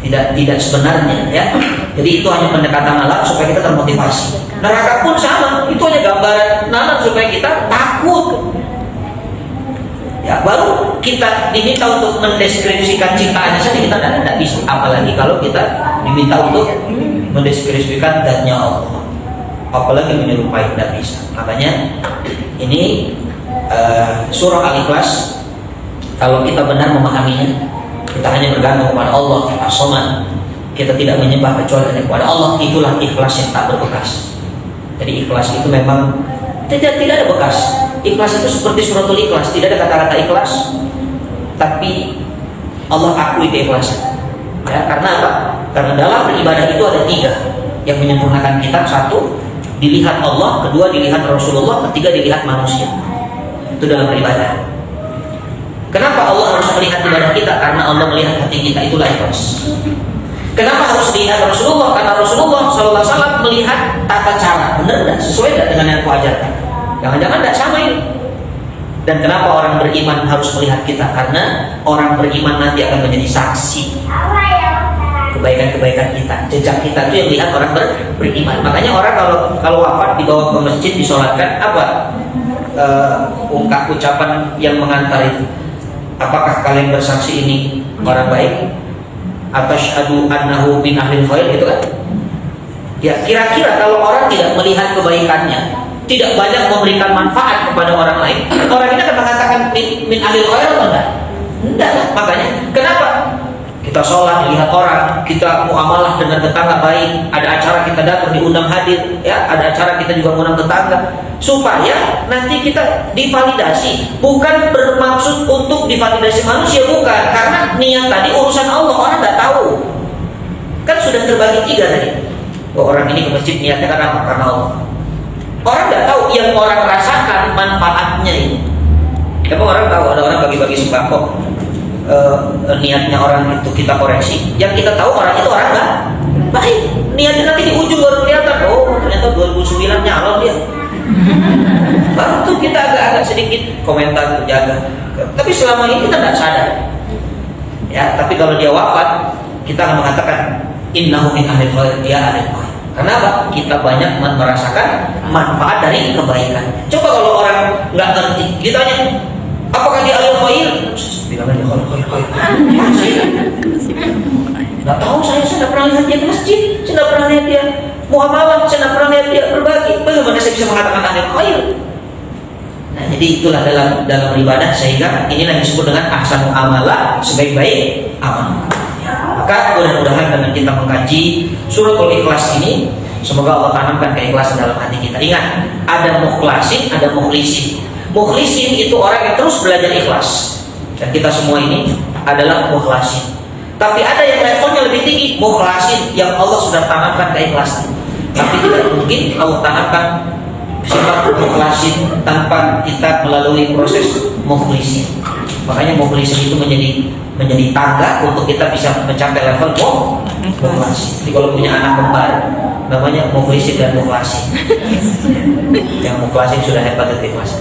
tidak sebenarnya ya. Jadi itu hanya pendekatan nalar supaya kita termotivasi. Neraka pun sama, itu hanya gambaran nalar supaya kita takut. Ya, baru kita diminta untuk mendeskripsikan ciptaannya saja kita tidak bisa. Apalagi kalau kita diminta untuk mendeskripsikan zatnya Allah, apalagi menyerupai, tidak bisa. Makanya ini surah Al-Ikhlas, kalau kita benar memahaminya, kita hanya bergantung kepada Allah As-Samad, kita tidak menyembah kecuali hanya kepada Allah. Itulah ikhlas yang tak berbekas. Jadi ikhlas itu memang tidak ada bekas. Ikhlas itu seperti suratul Ikhlas, tidak ada kata-kata ikhlas, tapi Allah akui keikhlasan. Ya, karena apa? Karena dalam beribadah itu ada 3 yang menyempurnakan kita. 1, dilihat Allah, 2, dilihat Rasulullah, 3, dilihat manusia. Itu dalam beribadah. Kenapa Allah harus melihat ibadah kita? Karena Allah melihat hati kita, itulah ikhlas. Kenapa harus dilihat Rasulullah? Karena Rasulullah SAW melihat tata cara, benar tidak? Sesuai tidak dengan yang aku ajarkan? Jangan-jangan tidak sama ini. Dan kenapa orang beriman harus melihat kita? Karena orang beriman nanti akan menjadi saksi kebaikan-kebaikan kita, jejak kita itu yang lihat orang beriman. Makanya orang kalau wafat dibawa ke masjid disolatkan, apa ucapan yang mengantar itu? Apakah kalian bersaksi ini orang baik? Asyhadu annahu min ahlil khair, gitu kan? Ya, kira-kira kalau orang tidak melihat kebaikannya, tidak banyak memberikan manfaat kepada orang lain, orang ini akan mengatakan min ahlil khair atau enggak? Enggak lah. Makanya kenapa? Kita sholat dilihat orang, kita muamalah dengan tetangga baik, ada acara kita datang diundang hadir, ya, ada acara kita juga mengundang tetangga, supaya nanti kita divalidasi. Bukan bermaksud untuk divalidasi manusia, bukan, karena niat tadi urusan Allah, orang nggak tahu. Kan sudah terbagi 3 tadi. Oh, orang ini ke masjid niatnya karena apa? Karena Allah. Orang nggak tahu, yang orang rasakan manfaatnya ini. Emang orang tahu ada orang bagi-bagi sembako. Niatnya orang itu kita koreksi. Yang kita tahu orang itu orang nggak baik. Niatnya nanti di ujung baru kelihatan. Oh, ternyata 2009 nyalon dia. Baru tuh kita agak sedikit komentar jaga. Tapi selama ini kita nggak sadar. Ya, tapi kalau dia wafat, kita akan mengatakan innahu min ahlil khair, dia ahlil khair. Kenapa? Kita banyak merasakan manfaat dari kebaikan. Coba kalau orang nggak ngerti, ditanya, apakah dia ahlil khair? Bilang aja khair. Nggak tahu, saya nggak pernah lihat dia ke masjid, saya nggak pernah lihat dia muamalah, saya nggak pernah lihat dia berbagi. Bagaimana saya bisa mengatakan ahlil khair? Nah, jadi itulah dalam beribadah, sehingga inilah yang disebut dengan ahsanul amalah, sebaik-baik amal. Maka mudah-mudahan dengan kita mengkaji suratul Ikhlas ini, semoga Allah tanamkan keikhlasan dalam hati kita. Ingat, ada mukhlasin, ada mukhlisin. Mukhlisin itu orang yang terus belajar ikhlas, dan kita semua ini adalah mukhlasin. Tapi ada yang levelnya lebih tinggi, mukhlasin, yang Allah sudah tanamkan keikhlasan. Tapi tidak mungkin Allah tanamkan sifat mukhlasin tanpa kita melalui proses mukhlisin. Makanya mukhlisin itu menjadi tangga untuk kita bisa mencapai level mukhlasin. Jadi kalau punya anak kembar, namanya mukhlisin dan mukhlasin. Yang mukhlasin sudah hebat dari ikhlas.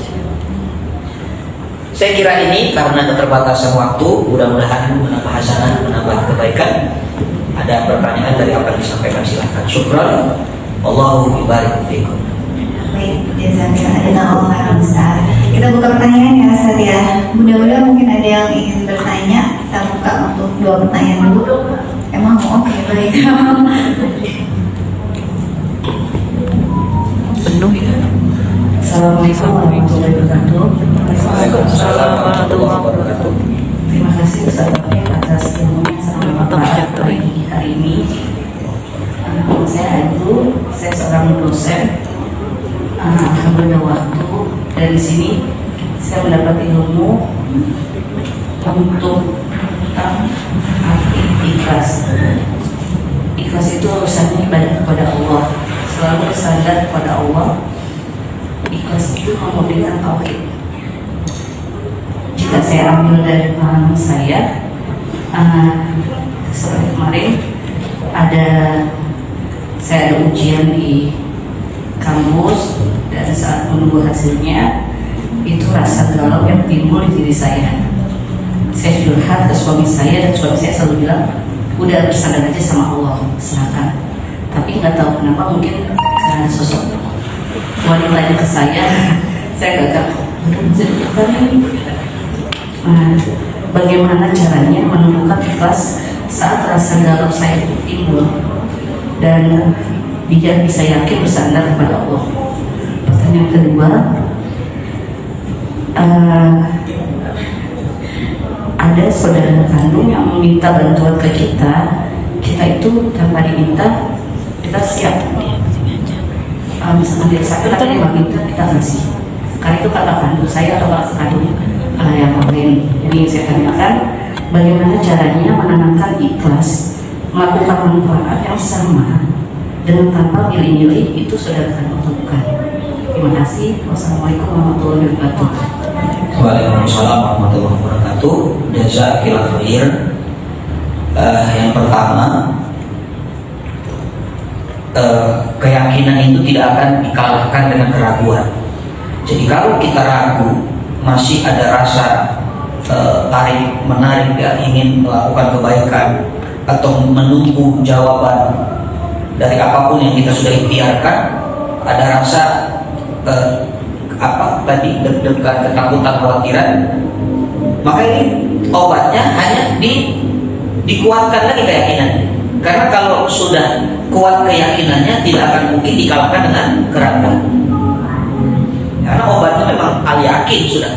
Saya kira ini karena keterbatasan waktu, mudah-mudahan menambah hasanah, menambah kebaikan. Ada pertanyaan dari apa yang disampaikan, silahkan. Syukran. Allahu yubarik fikum. Baik, jazakallahu khairan. Kita buka pertanyaan ya, Ustaz ya. Mudah-mudahan mungkin ada yang ingin bertanya. Kita buka untuk 2 pertanyaan dulu. Emang oke, baik. Penuh ya. Assalamualaikum warahmatullahi wabarakatuh. Waalaikumsalam warahmatullahi wabarakatuh. Terima kasih Ustaz Taufik atas ilmunya sangat bermanfaat pagi hari ini. Saya Ayu, saya seorang dosen. Alhamdulillah waktu dari sini saya mendapat ilmu untuk tentang arti ikhlas. Ikhlas itu urusannya ibadah kepada Allah, selalu sadar kepada Allah. Ikhlas itu memurnikan tauhid. Jika saya ambil dari pengalaman saya, seperti kemarin saya ada ujian di kampus, dan saat menunggu hasilnya itu rasa galau yang timbul di diri saya. Saya curhat ke suami saya, dan suami saya selalu bilang, udah bersandar aja sama Allah, silakan. Tapi nggak tahu kenapa, mungkin karena sosok wanitanya ke saya gagal. Bagaimana caranya menumbuhkan ikhlas saat rasa galau saya timbul, dan biar bisa yakin bersandar kepada Allah. Pertanyaan kedua, ada saudara kandung yang meminta bantuan ke kita itu tanpa diminta kita siap. Misalkan dia sakit tapi dia minta, kita kasih. Karena itu kata kandung saya atau kakak kandung yang lain. Jadi saya tanyakan, bagaimana caranya menanamkan ikhlas, melakukan manfaat yang sama dengan tanpa milih-milih itu saudara kandung atau bukan. Terima kasih. Wassalamualaikum warahmatullahi wabarakatuh. Waalaikumsalam warahmatullahi wabarakatuh. Jazakallahu khair. Yang pertama, keyakinan itu tidak akan dikalahkan dengan keraguan. Jadi kalau kita ragu, masih ada rasa tarik menarik ya, ingin melakukan kebaikan atau menunggu jawaban dari apapun yang kita sudah ikhtiarkan, ada rasa deg-degan, ketakutan, khawatiran, maka ini obatnya hanya dikuatkan lagi keyakinannya. Karena kalau sudah kuat keyakinannya, tidak akan mungkin dikalahkan dengan keraguan. Karena obatnya memang al-yakin sudah.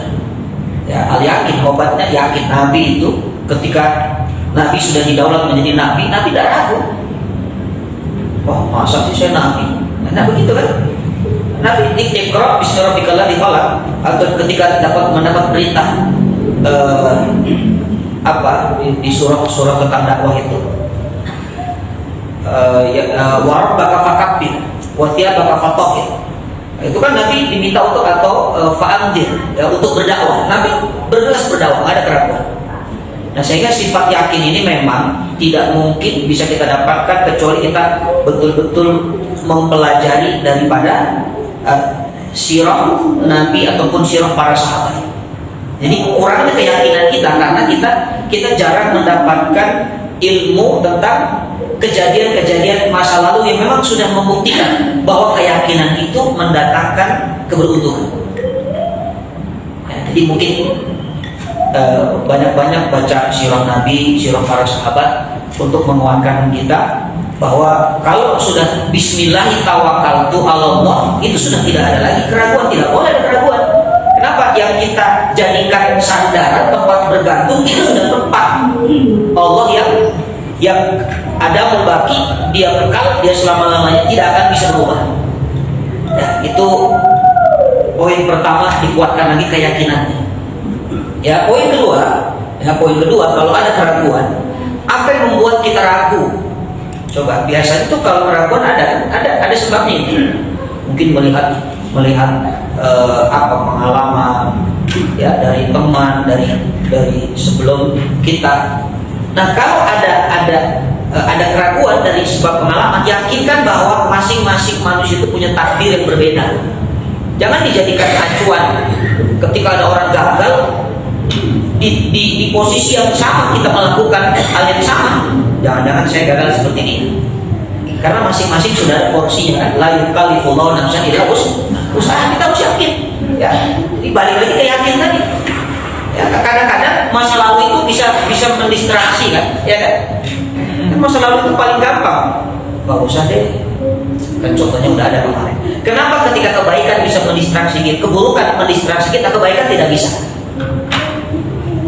Ya, al-yakin, obatnya yakin. Nabi itu ketika Nabi sudah didaulat menjadi Nabi tidak ragu. Wah, masa sih saya Nabi? Nah, begitu kan? Nabi Iqra bismi rabbikal ladzi khalaq, atau ketika mendapat perintah di surat tentang dakwah itu, wa rabbaka fakabbir wa thiyabaka fatahhir. Itu kan Nabi diminta untuk fa'andir, ya, untuk berdakwah. Nabi bergegas berdakwah, nggak ada keraguan. Nah, sehingga sifat yakin ini memang tidak mungkin bisa kita dapatkan kecuali kita betul-betul mempelajari daripada sirah Nabi ataupun sirah para sahabat. Jadi kurangnya keyakinan kita karena kita jarang mendapatkan ilmu tentang kejadian-kejadian masa lalu yang memang sudah membuktikan bahwa keyakinan itu mendatangkan keberuntungan. Ya, jadi mungkin banyak-banyak baca sirah Nabi, sirah para sahabat untuk menguatkan kita bahwa kalau sudah Bismillahi tawakkaltu 'alallah, itu sudah tidak ada lagi keraguan, tidak boleh ada keraguan. Kenapa? Yang kita jadikan sandaran, tempat bergantung, itu sudah tempat Allah yang ada membaki, dia kekal, dia selama-lamanya, tidak akan bisa berubah. Ya, itu poin pertama, dikuatkan lagi keyakinannya. Ya, poin kedua, kalau ada keraguan, apa yang membuat kita ragu? Coba, biasanya itu kalau keraguan ada sebabnya itu. Mungkin melihat pengalaman ya dari teman, dari sebelum kita. Nah, kalau ada keraguan dari sebab pengalaman, yakinkan bahwa masing-masing manusia itu punya takdir yang berbeda. Jangan dijadikan acuan ketika ada orang gagal di posisi yang sama, kita melakukan hal yang sama. Jangan-jangan saya gagal seperti ini. Karena masing-masing sudah ada porsinya kan. La yukallifullahu nafsan illa usaha, kita harus yakin. Ya, balik lagi ke yakin tadi. Ya, kadang-kadang masa lalu itu bisa mendistraksi kan, ya kan? Masa lalu itu paling gampang. Gak usah deh. Kan contohnya udah ada kemarin. Kenapa ketika kebaikan bisa mendistraksi kita, keburukan mendistraksi kita, kebaikan tidak bisa?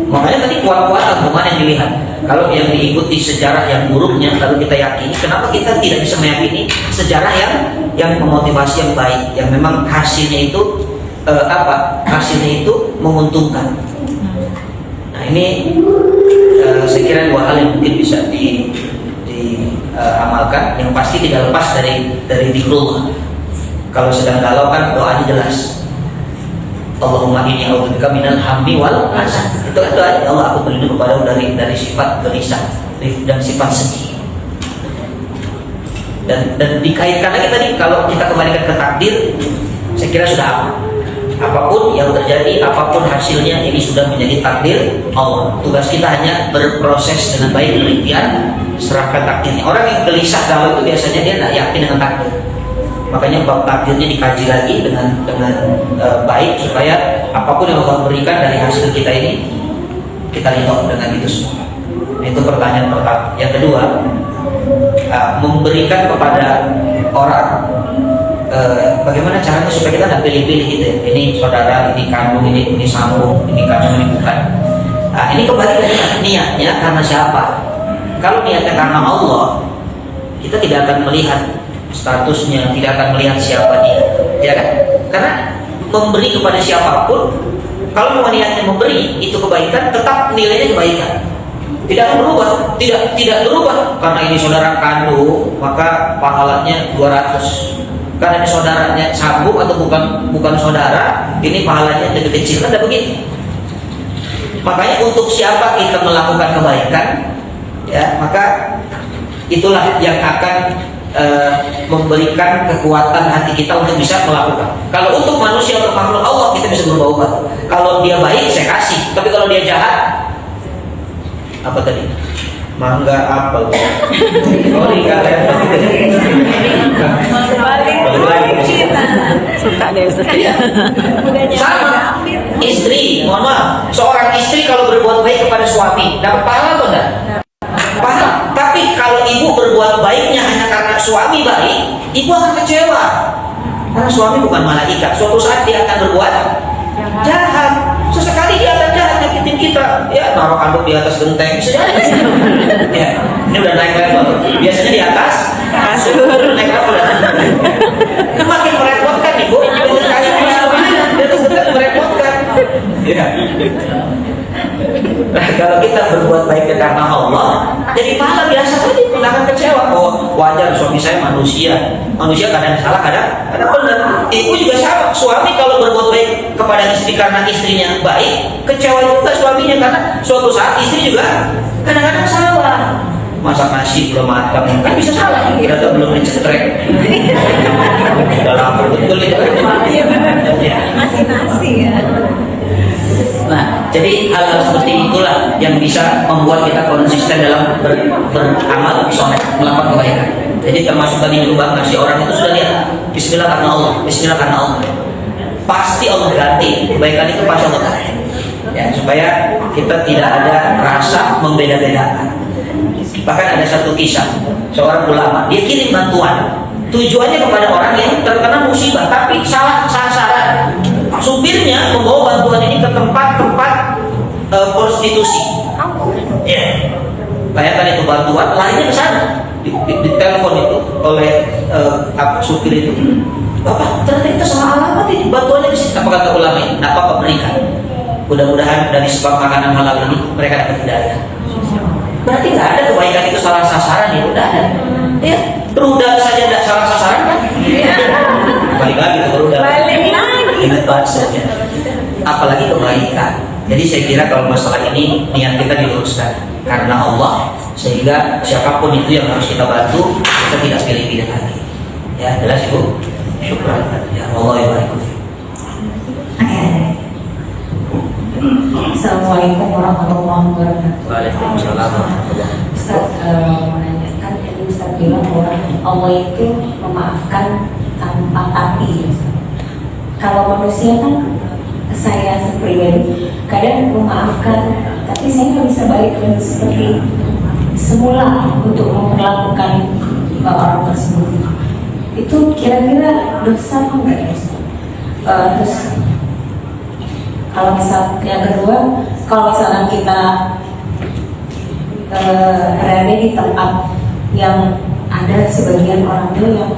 Makanya tadi kuat-kuatan mana yang dilihat. Kalau yang diikuti sejarah yang buruknya lalu kita yakini, kenapa kita tidak bisa meyakini sejarah yang memotivasi yang baik, yang memang hasilnya itu hasilnya itu menguntungkan. Nah, ini saya kira dua hal yang mungkin bisa diamalkan. Yang pasti tidak lepas dari zikrullah. Kalau sedang galau kan doanya jelas. Allahumma inni a'udzubika minal hammi wal hazan. Itu kan doa, ya Allah, aku berlindung kepadamu dari sifat gelisah dan sifat sedih. Dan dikaitkan lagi tadi, kalau kita kembalikan ke takdir, saya kira sudah aman. Apapun yang terjadi, apapun hasilnya, ini sudah menjadi takdir Allah. Tugas kita hanya berproses dengan baik, penelitian, serahkan takdirnya. Orang yang gelisah galau itu biasanya dia tidak yakin dengan takdir. Makanya bab takdirnya dikaji lagi dengan baik, supaya apapun yang Allah berikan dari hasil kita ini, kita lihat dengan itu semua. Itu pertanyaan pertama. Yang kedua, memberikan kepada orang bagaimana caranya supaya kita tidak pilih-pilih gitu ya. Ini saudara, ini kandung, ini sambung, ini kandung, ini bukan. Nah, ini kembali ke niatnya karena siapa. Kalau niatnya karena Allah, kita tidak akan melihat statusnya, tidak akan melihat siapa dia, ya kan? Karena memberi kepada siapapun, kalau mau niatnya memberi itu kebaikan, tetap nilainya kebaikan, tidak akan berubah, tidak berubah. Karena ini saudara kandung, maka pahalanya 200. Karena ini saudaranya sambung atau bukan saudara, ini pahalanya lebih kecil, kan? Tidak begitu. Makanya untuk siapa kita melakukan kebaikan, ya, maka itulah yang akan memberikan kekuatan hati kita untuk bisa melakukan. Kalau untuk manusia, untuk makhluk Allah, kita bisa berubah-ubah. Kalau dia baik saya kasih, tapi kalau dia jahat, apa tadi? Mangga apel. Sorry kalian. Suka deh Ustaz. Sama istri, mohon maaf, seorang istri kalau berbuat baik kepada suami dapat pahala atau enggak? Pahala. Tapi kalau ibu berbuat baiknya hanya karena suami baik, ibu akan kecewa. Karena suami bukan malaikat. Suatu saat dia akan berbuat jahat. Sesekali dia akan jahat nyakitin kita. Ya, naruh anduk di atas genteng. Ya, ini udah naik level. Biasanya di atas kasur, naik level. Itu makin merepotkan ibu. Dengan kasur di atas genteng merepotkan. Ya. Nah, kalau kita berbuat baik karena Allah, jadi pahala biasa saja, tidak akan kecewa. Oh, wajar suami saya manusia kadang salah, kadang benar. Ibu juga sama, suami kalau berbuat baik kepada istri karena istrinya baik, kecewa juga suaminya karena suatu saat istri juga kadang-kadang salah. Masak nasi belum matang, kan bisa salah. Kita belum dicetrek. Sudah lapar betul itu. Masih nasi ya. Nah, jadi hal-hal seperti itulah yang bisa membuat kita konsisten dalam beramal soleh, melakukan kebaikan. Jadi termasuk tadi nyumbang ngasih orang itu sudah lihat, Bismillah karena Allah, Bismillah karena Allah. Pasti Allah ganti kebaikan itu, pasti Allah ganti. Ya, supaya kita tidak ada rasa membeda-bedakan. Bahkan ada satu kisah, seorang ulama dia kirim bantuan, tujuannya kepada orang yang terkena musibah, tapi salah sasaran. Supirnya membawa bantuan ini ke tempat-tempat prostitusi. Ya, bayangkan itu bantuan, larinya ke sana, di telepon itu oleh supir itu. Bapak, ternyata kita salah alamat ini, bantuannya di sini. Apa kata ulama ini? Tidak apa-apa, berikan. Mudah-mudahan dari sebab makanan halal ini mereka dapat hidayah. Berarti nggak ada kebaikan itu salah sasaran ya, udah ada. Ya, rudal saja tidak salah sasaran kan? Balik lagi ke rudal. Ingat bahasanya, apalagi kebaikan. Jadi saya kira kalau masalah ini niat kita diluruskan karena Allah, sehingga siapapun itu yang harus kita bantu, kita tidak pilih-pilih lagi. Ya, jelas ibu. Syukran. Ya Allah ya baik. Assalamualaikum warahmatullahi wabarakatuh. Waalaikumsalam. Ustaz menanyakan, tadi Ustaz bilang bahwa Allah itu memaafkan tanpa tapi. Kalau manusia kan, saya pribadi kadang memaafkan, tapi saya nggak bisa balik lagi seperti semula untuk memperlakukan orang tersebut. Itu kira-kira dosa apa enggak ya? Terus kalau misal yang kedua, kalau misalnya kita berada di tempat yang ada sebagian orang itu yang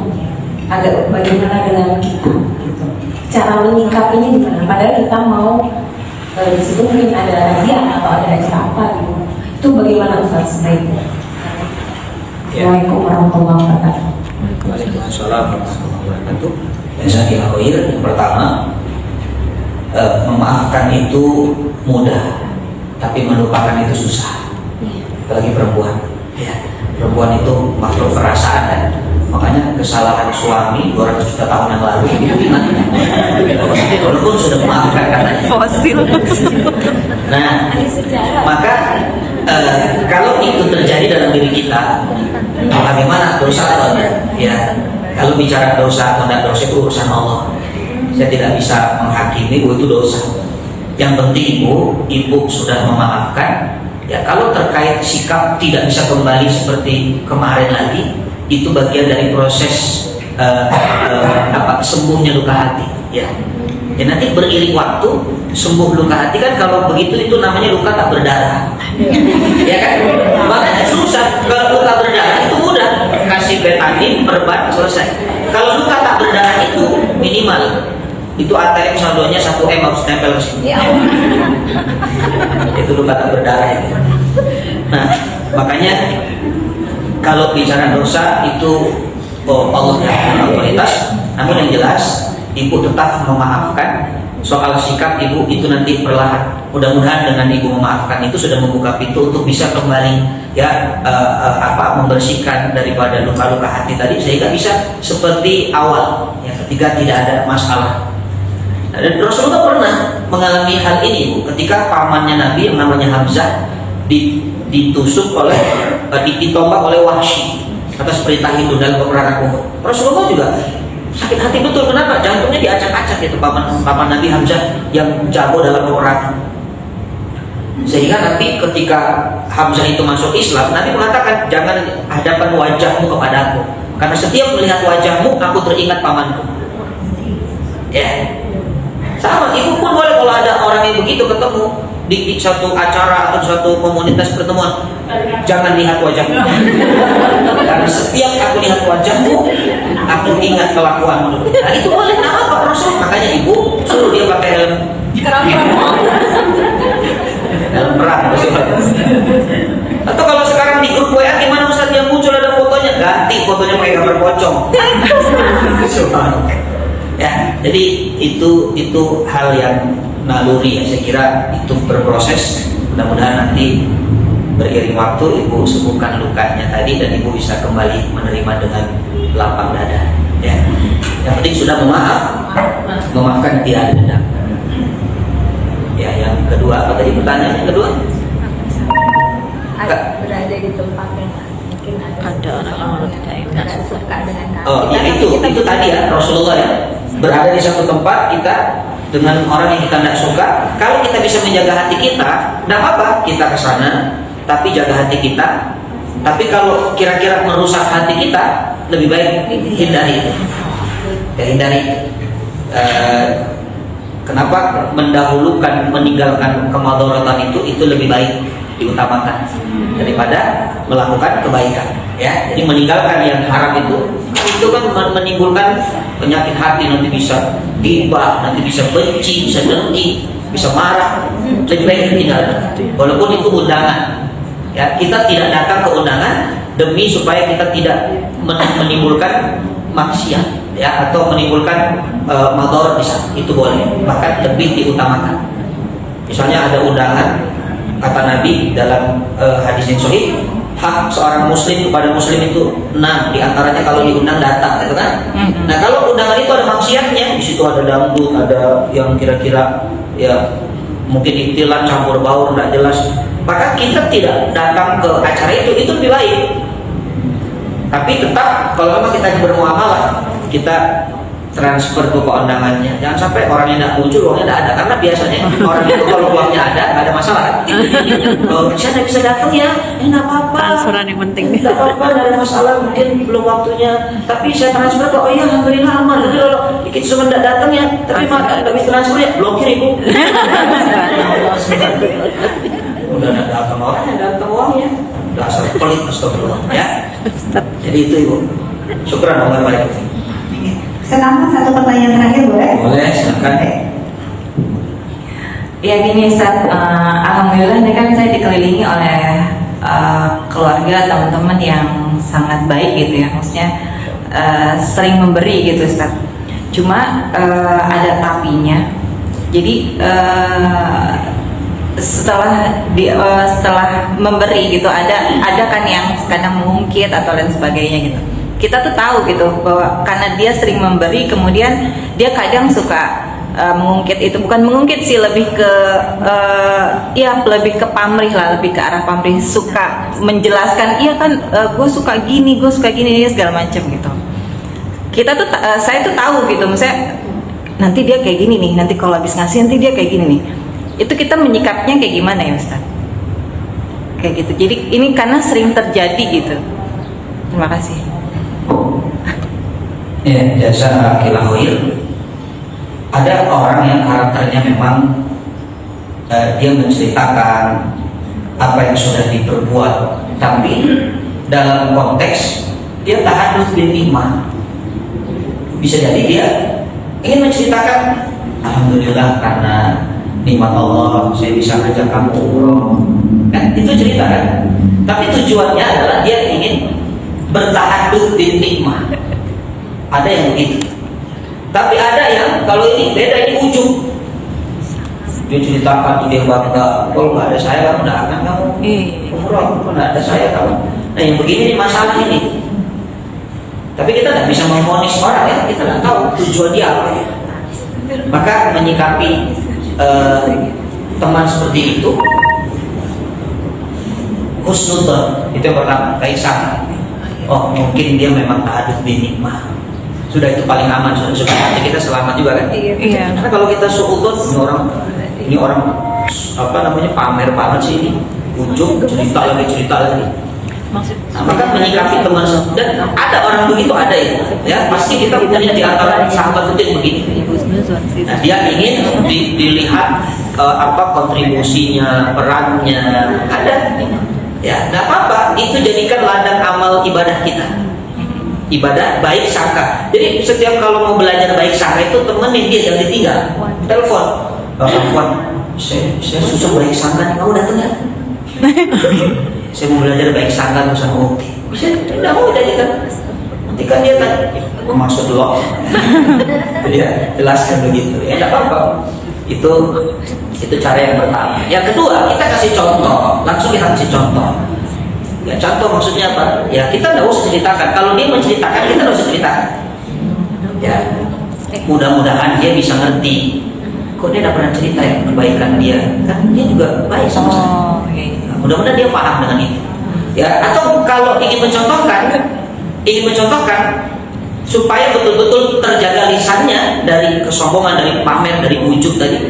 agak bagaimana dengan kita, gitu. Cara menyikapinya gimana? Padahal kita mau disebutkan ada hadiah atau ada acara apa gitu. Itu bagaimana Ustaz sebaiknya? Assalamualaikum warahmatullahi wabarakatuh. Waalaikumsalam warahmatullahi wabarakatuh. Yang pertama, memaafkan itu mudah, tapi melupakan itu susah. Apalagi perempuan. Ya, perempuan itu makhluk perasaan kan. Makanya kesalahan suami 200 juta tahun yang lalu itu ingat. Walaupun sudah memaafkan katanya. Fosil. Nah, maka kalau itu terjadi dalam diri kita, bagaimana dosa atau tidak? Ya, kalau bicara dosa atau tidak dosa itu urusan Allah. Saya tidak bisa menghakimi itu dosa. Yang penting ibu sudah memaafkan. Ya, kalau terkait sikap tidak bisa kembali seperti kemarin lagi, itu bagian dari proses sembuhnya luka hati. Ya, nanti beriring waktu sembuh luka hati kan. Kalau begitu itu namanya luka tak berdarah. Ya kan? Makanya susah. Kalau luka berdarah itu mudah, kasih betadin, perban, selesai. Kalau luka tak berdarah itu minimal itu ATM saldonya 1M harus tempel ke sini. Itu luka tak berdarah itu. Nah, makanya kalau bicara dosa itu Allah yang otoritas. Namun yang jelas ibu tetap memaafkan. Soal sikap ibu itu nanti perlahan. Mudah-mudahan dengan ibu memaafkan itu sudah membuka pintu untuk bisa kembali ya membersihkan daripada luka-luka hati tadi, sehingga bisa seperti awal ya, ketika tidak ada masalah. Dan Rasulullah pernah mengalami hal ini, Bu, ketika pamannya Nabi yang namanya Hamzah ditusuk oleh ditombak oleh Wahsy atas perintah itu dalam peperangan Uhud. Rasulullah juga sakit hati betul. Kenapa? Jantungnya diacak-acak itu paman Nabi Hamzah yang jago dalam peperangan. Sehingga nanti ketika Hamzah itu masuk Islam, Nabi mengatakan, jangan hadapan wajahmu kepadaku, karena setiap melihat wajahmu aku teringat pamanku. Ya, sama, ibu pun boleh kalau ada orang yang begitu ketemu di suatu acara atau suatu komunitas pertemuan, jangan lihat wajahmu, karena setiap aku lihat wajahmu aku ingat kelakuanmu. Nah, itu boleh, nama Pak Rasul. Makanya ibu suruh dia pakai helm dalam perang. Atau kalau sekarang di grup WA, gimana Ustaz yang muncul ada fotonya, ganti fotonya pakai gambar pocong. Ya, jadi itu hal yang naluri ya, saya kira itu berproses. Mudah-mudahan nanti beriring waktu ibu sembuhkan lukanya tadi dan ibu bisa kembali menerima dengan lapang dada. Ya, yang penting sudah memaafkan, tidak ada dendam. Ya, yang kedua apa tadi pertanyaan yang kedua? Berada di tempat yang mungkin Ada orang yang tidak suka dengan kami. Oh, ya itu tadi ya, Rasulullah ya, berada di satu tempat kita dengan orang yang kita tidak suka. Kalau kita bisa menjaga hati kita, tidak apa-apa kita ke sana, tapi jaga hati kita. Tapi kalau kira-kira merusak hati kita, lebih baik hindari itu. Ya, hindari. Kenapa mendahulukan meninggalkan kemadharatan itu lebih baik diutamakan daripada melakukan kebaikan. Ya, jadi meninggalkan yang haram itu kan menimbulkan penyakit hati, nanti bisa ghibah, nanti bisa benci, bisa dengki, bisa marah. Lebih baik ditinggalkan. Walaupun itu undangan. Ya, kita tidak datang ke undangan demi supaya kita tidak menimbulkan maksiat, ya, atau menimbulkan madharat di sana. Itu boleh, bahkan lebih diutamakan. Misalnya ada undangan, kata Nabi dalam hadis yang sahih, hak seorang muslim kepada muslim itu 6, diantaranya kalau diundang datang, gitu kan? Nah, kalau undangan itu ada maksiatnya, di situ ada dangdut, ada yang kira-kira ya mungkin iktilat, campur baur, tidak jelas, maka kita tidak datang ke acara itu lebih baik. Tapi tetap kalau memang kita bermuamalah, kita transfer tuh ke undangannya. Jangan sampai orang yang tidak muncul, uangnya tidak ada. Karena biasanya orang itu kalau uangnya ada, nggak ada masalah. Kalau saya tidak bisa datang ya, nggak apa-apa. Transferan yang penting. Nggak apa-apa, nggak ada masalah. Mungkin belum waktunya. Tapi saya transfer kok. Oh iya, alhamdulillah aman. Jadi kalau dikit cuma tidak datang ya, tapi nggak bisa transfer ya, blokir ibu. Udah tidak datang orangnya, datang uangnya. Dasar pelit, astagfirullah. Ya. Jadi itu ibu. Syukran Allah baik. Sekarang satu pertanyaan terakhir boleh? Boleh, silakan. Ya gini Ustaz, alhamdulillah ini kan saya dikelilingi oleh keluarga, teman-teman yang sangat baik gitu ya, maksudnya sering memberi gitu Ustaz. Cuma ada tapinya. Jadi setelah memberi gitu ada kan yang kadang mengungkit atau lain sebagainya gitu. Kita tuh tahu gitu bahwa karena dia sering memberi, kemudian dia kadang suka mengungkit itu, bukan mengungkit sih, lebih ke lebih ke pamrih lah, lebih ke arah pamrih, suka menjelaskan, iya kan gue suka gini segala macam gitu. Kita tuh saya tuh tahu gitu, misalnya nanti dia kayak gini nih, nanti kalau habis ngasih nanti dia kayak gini nih. Itu kita menyikapnya kayak gimana ya Ustaz? Kayak gitu. Jadi ini karena sering terjadi gitu. Terima kasih. Ya, jasa khilafil. Ada orang yang karakternya memang dia menceritakan apa yang sudah diperbuat, tapi dalam konteks dia tahadduts bil nikmah. Bisa jadi dia ingin menceritakan, alhamdulillah karena nikmat Allah saya bisa ngajak kamu umroh. Kan itu cerita kan? Tapi tujuannya adalah dia ingin bertahadduts bil nikmah. Ada yang begitu. Tapi ada yang kalau ini beda, ini ujung. Dia ceritakan dia bangga, kalau nggak ada saya kamu nggak akan kamu umroh, kalau nggak ada saya kamu. Nah yang begini nih masalah ini. Tapi kita nggak bisa memvonis orang ya, kita nggak tahu tujuan dia apa ya. Maka menyikapi teman seperti itu husnudzon, itu yang pertama, baik sangka. Oh mungkin dia memang tahadduts bin nikmah, sudah itu paling aman, sudah hati kita selamat juga kan. Iya. Karena kalau kita suudzon, ini orang apa namanya, pamer banget sih ini, ujung cerita lagi. Nah, maka menyikapi teman, dan ada orang begitu, ada ya pasti kita punya di antara sahabat itu yang begini. Nah, dia ingin dilihat apa kontribusinya, perannya, ada. Ya, nggak apa-apa, itu jadikan ladang amal ibadah kita. Ibadah baik sangka. Jadi setiap kalau mau belajar baik sangka itu temenin dia, jangan ditinggal. Telepon, saya susah baik sangka, kamu datang ya? Saya mau belajar baik sangka sama Oke. Bisa, tidak mau jadikan. Nanti kan dia tanya, maksud lo? Ya, jelaskan begitu. Ya, tidak apa-apa. Itu cara yang pertama. Yang kedua, kita kasih contoh. Langsung kita kasih contoh. Ya, contoh maksudnya apa? Ya, kita tidak usah ceritakan. Kalau dia menceritakan, kita tidak usah ceritakan. Ya, mudah-mudahan dia bisa ngerti. Kok dia tidak pernah cerita ya kebaikan dia? Kan dia juga baik sama saya. Mudah-mudahan dia paham dengan itu. Ya, atau kalau ingin mencontohkan supaya betul-betul terjaga lisannya dari kesombongan, dari pamer, dari ujub tadi,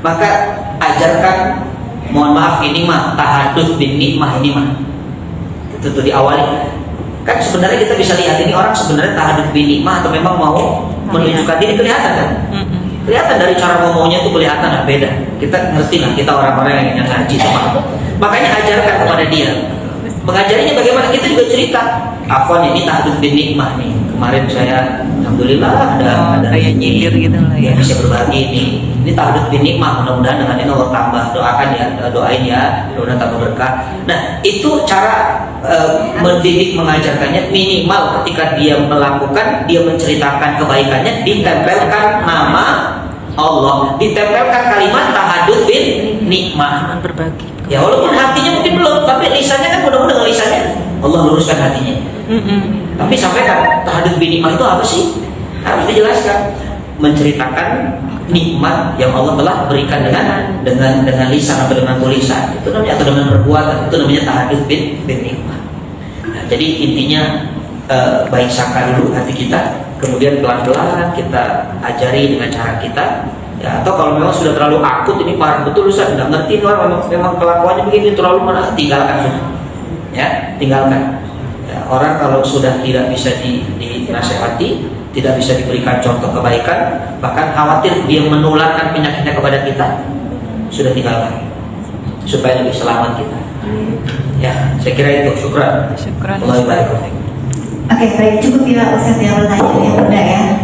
maka ajarkan, mohon maaf ini mah tahadduts bin nikmah, ini mah itu tuh diawali. Kan sebenarnya kita bisa lihat ini orang sebenarnya tahadduts bin nikmah atau memang mau menunjukkan diri, kelihatan kan? Kelihatan dari cara ngomongnya tuh kelihatan lah beda. Kita ngerti lah, kita orang-orang yang ngaji itu paham. Makanya ajarkan kepada dia. Mengajarinya bagaimana, kita juga cerita. Afwan, ini tahadduts bin nikmah nih. Kemarin saya alhamdulillah ada kayak nyindir gitu lah ya. Bisa berbagi ini tahadduts bin nikmah. Mudah-mudahan dengan ini Allah tambah, doakan ya, doain ya, mudah-mudahan tambah berkah. Nah, itu cara mendidik, mengajarkannya. Minimal ketika dia melakukan, dia menceritakan kebaikannya, ditempelkan nama Allah, ditempelkan kalimat tahadduts bin nikmah, berbagi. ya walaupun hatinya mungkin belum, tapi lisannya kan mudah-mudahan dengan lisannya Allah luruskan hatinya. Tapi sampaikan tahadduts bin nikmah itu apa sih, harus dijelaskan, menceritakan nikmat yang Allah telah berikan dengan lisan atau dengan tulisan, itu namanya, atau dengan perbuatan, itu namanya tahadduts bin nikmah. Nah, jadi intinya baik sangka dulu hati kita, kemudian pelan-pelan kita ajari dengan cara kita. Ya, atau kalau memang sudah terlalu akut, ini parah betul, Ustaz nggak ngerti orang, memang kelakuannya begini, terlalu mana, tinggalkan sudah. Ya, tinggalkan. Ya, orang kalau sudah tidak bisa dinasehati, tidak bisa diberikan contoh kebaikan, bahkan khawatir dia menularkan penyakitnya kepada kita, sudah tinggalkan supaya lebih selamat kita. Ya, saya kira itu. Syukran. Allah baik. Oke, baik, cukup ya Ustaz yang pertanyaan yang mudah ya.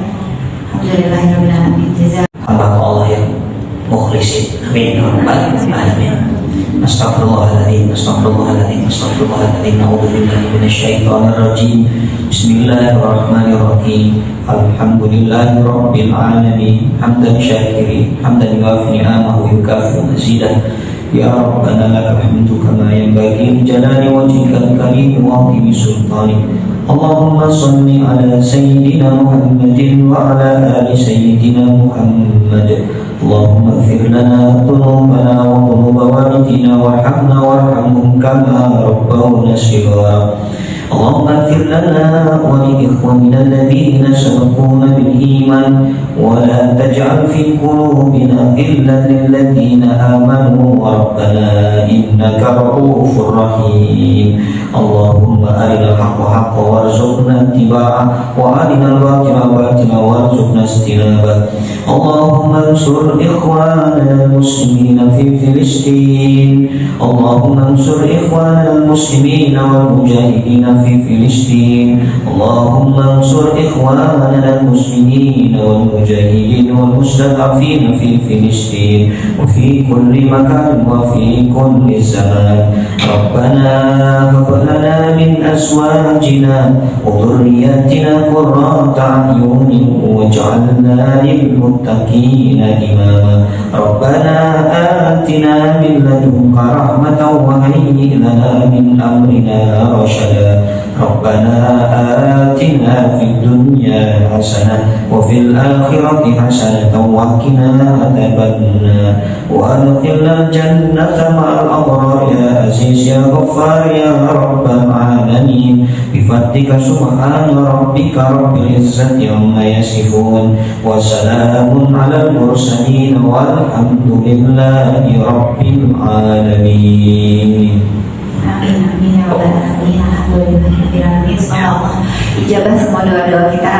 Alhamdulillahirrahmanirrahim. Hamba Allah yang mukhlisin. Amin ya rabbal alamin. Astaghfirullahaladzim, astaghfirullahaladzim, astaghfirullahaladzim. Na'udzubillahi minasyaitonir rajim. Bismillahirrahmanirrahim. Alhamdulillahi rabbil alamin. Hamdan syakirin, hamdan yuwafi ni'amahu wa yukafi'u mazidah. Ya Rabbana lakal hamdu kama yanbaghi li jalali wajhikal karim wa 'azimi sultanik. Allahumma salli ala sayyidina Muhammadin wa ala ali sayyidina Muhammad. Allahumma ighfir lana dhunubana wa dhunuba walidina warhamna warhamhum kama rabbawna shighara. Allahumma ighfir lana wa li ikhwanina alladhina sabaquna bil iman wa la taj'al fi qulubina ghillan lil ladzina amanu rabbana innaka ra'ufur rahim. Allahumma arinal haqqa haqqan warzuqna ittiba'ah wa arinal batila batila warzuqna ijtinabah. Allahumma ansur ikhwanana al-muslimina fi Filistin. Allahumma ansur ikhwanana al-muslimina wal mujahidina fi Filistin. Allahumma ansur ikhwanana al-muslimina wal mujahidin wal mustad'afina fi Filistin wa fi kulli makan wa fi kulli zaman. Rabbana hab lana min azwajina wa dhurriyyatina qurrata a'yunin waj'alna lil muttaqina imama. Rabbana atina min ladunka rahmatan wa hayyi lana min amrina rashada. ربنا آتنا في الدنيا حسنة وفي الآخرة حسنة وقنا عذاب النار وأدخلنا الجنة مع الأبرار يا عزيز يا غفار يا رب العالمين بفضلك سبحان ربك رب العزة عما يصفون وسلام على المرسلين والحمد لله رب العالمين. Amin amin ya rabbal alamin. Alhamdulillah. Semoga Allah ijabah semua doa-doa kita.